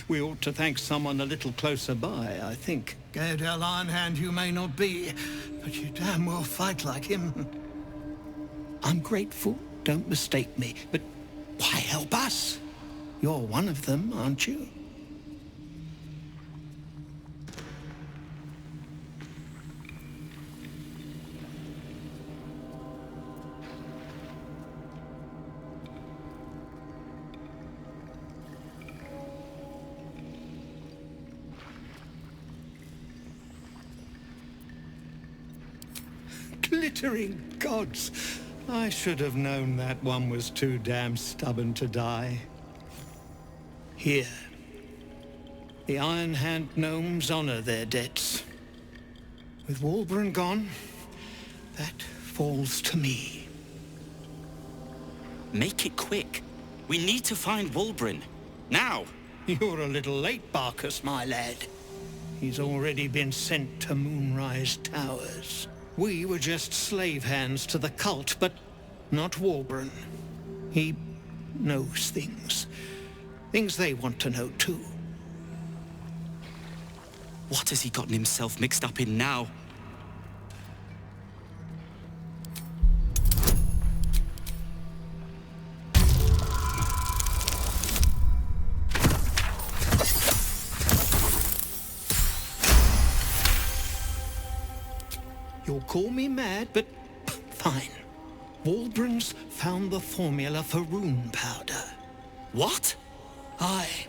We ought to thank someone a little closer by, I think. Gaedel Ironhand you may not be, but you damn well fight like him. I'm grateful, don't mistake me, but why help us? You're one of them, aren't you? Glittering gods! I should have known that one was too damn stubborn to die. Here. The Iron Hand gnomes honor their debts. With Walburn gone, that falls to me. Make it quick. We need to find Walburn. Now! You're a little late, Barkus, my lad. He's already been sent to Moonrise Towers. We were just slave hands to the cult, but not Walburn. He knows things. Things they want to know, too. What has he gotten himself mixed up in now? You'll call me mad, but fine. Walbrun's found the formula for rune powder. What? Aye.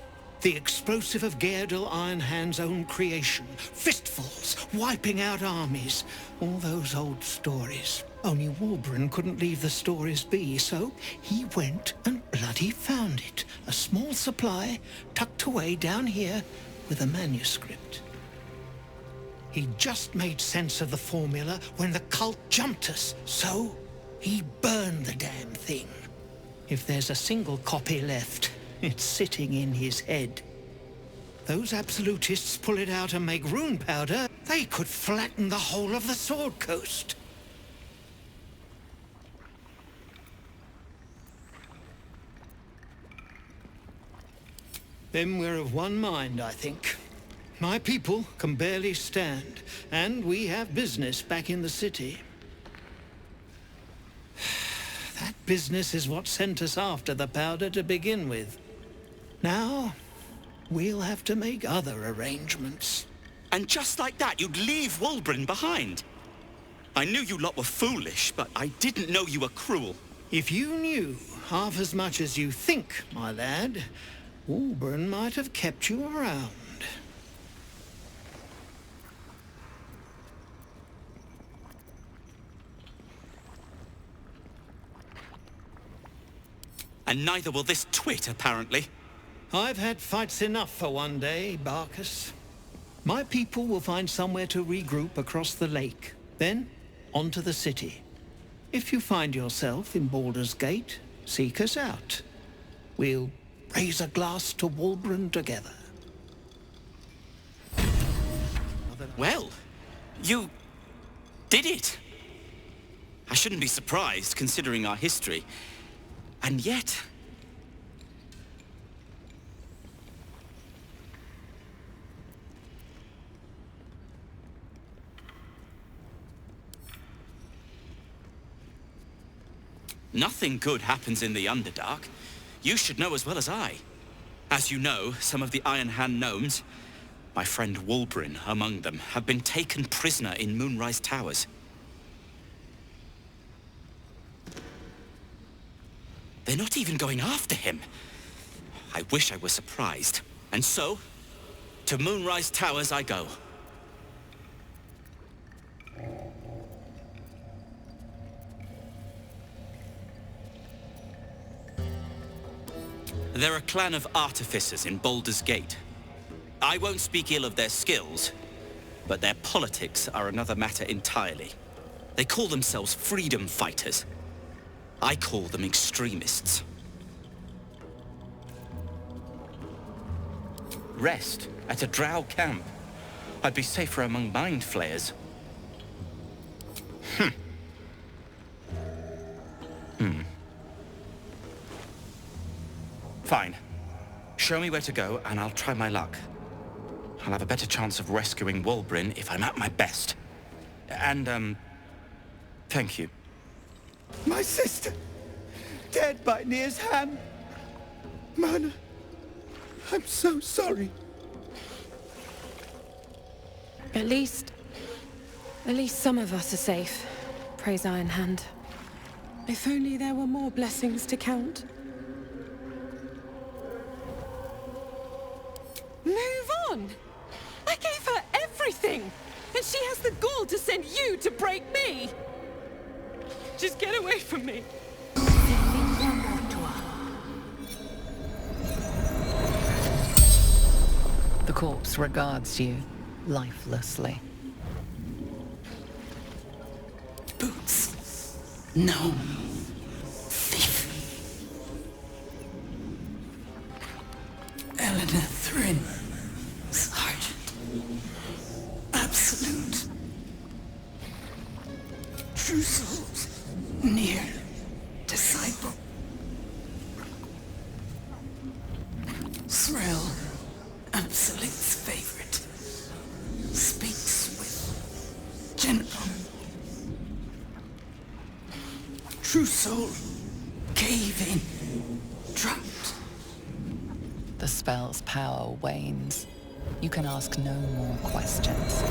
The explosive of Geardel Ironhand's own creation. Fistfuls, wiping out armies. All those old stories. Only Walbrin couldn't leave the stories be, so he went and bloody found it. A small supply tucked away down here with a manuscript. He just made sense of the formula when the cult jumped us, so he burned the damn thing. If there's a single copy left, it's sitting in his head. Those absolutists pull it out and make rune powder, they could flatten the whole of the Sword Coast. Then we're of one mind, I think. My people can barely stand, and we have business back in the city. That business is what sent us after the powder to begin with. Now, we'll have to make other arrangements. And just like that, you'd leave Walbrin behind. I knew you lot were foolish, but I didn't know you were cruel. If you knew half as much as you think, my lad, Walbrin might have kept you around. And neither will this twit, apparently. I've had fights enough for one day, Barkus. My people will find somewhere to regroup across the lake. Then, on to the city. If you find yourself in Baldur's Gate, seek us out. We'll raise a glass to Walbrin together. Well, you did it. I shouldn't be surprised, considering our history. And yet... nothing good happens in the Underdark. You should know as well as I. As you know, some of the Iron Hand gnomes, my friend Walbrin among them, have been taken prisoner in Moonrise Towers. They're not even going after him. I wish I were surprised. And so, to Moonrise Towers I go. They're a clan of artificers in Baldur's Gate. I won't speak ill of their skills, but their politics are another matter entirely. They call themselves freedom fighters. I call them extremists. Rest at a drow camp. I'd be safer among mind flayers. Fine. Show me where to go, and I'll try my luck. I'll have a better chance of rescuing Walbrin if I'm at my best. And, thank you. My sister, dead by Nir's hand. Myrna, I'm so sorry. At least some of us are safe. Praise Iron Hand. If only there were more blessings to count. Move on! I gave her everything! And she has the gall to send you to break me! Just get away from me! The corpse regards you lifelessly. Boots. No. Thief. Eleanor Thrin. Sergeant. Absolute. True souls. Near. Disciple. Thrill. Absolute's favorite. Speaks with gentle. True soul. Cave in. Trapped. The spell's power wanes. You can ask no more questions.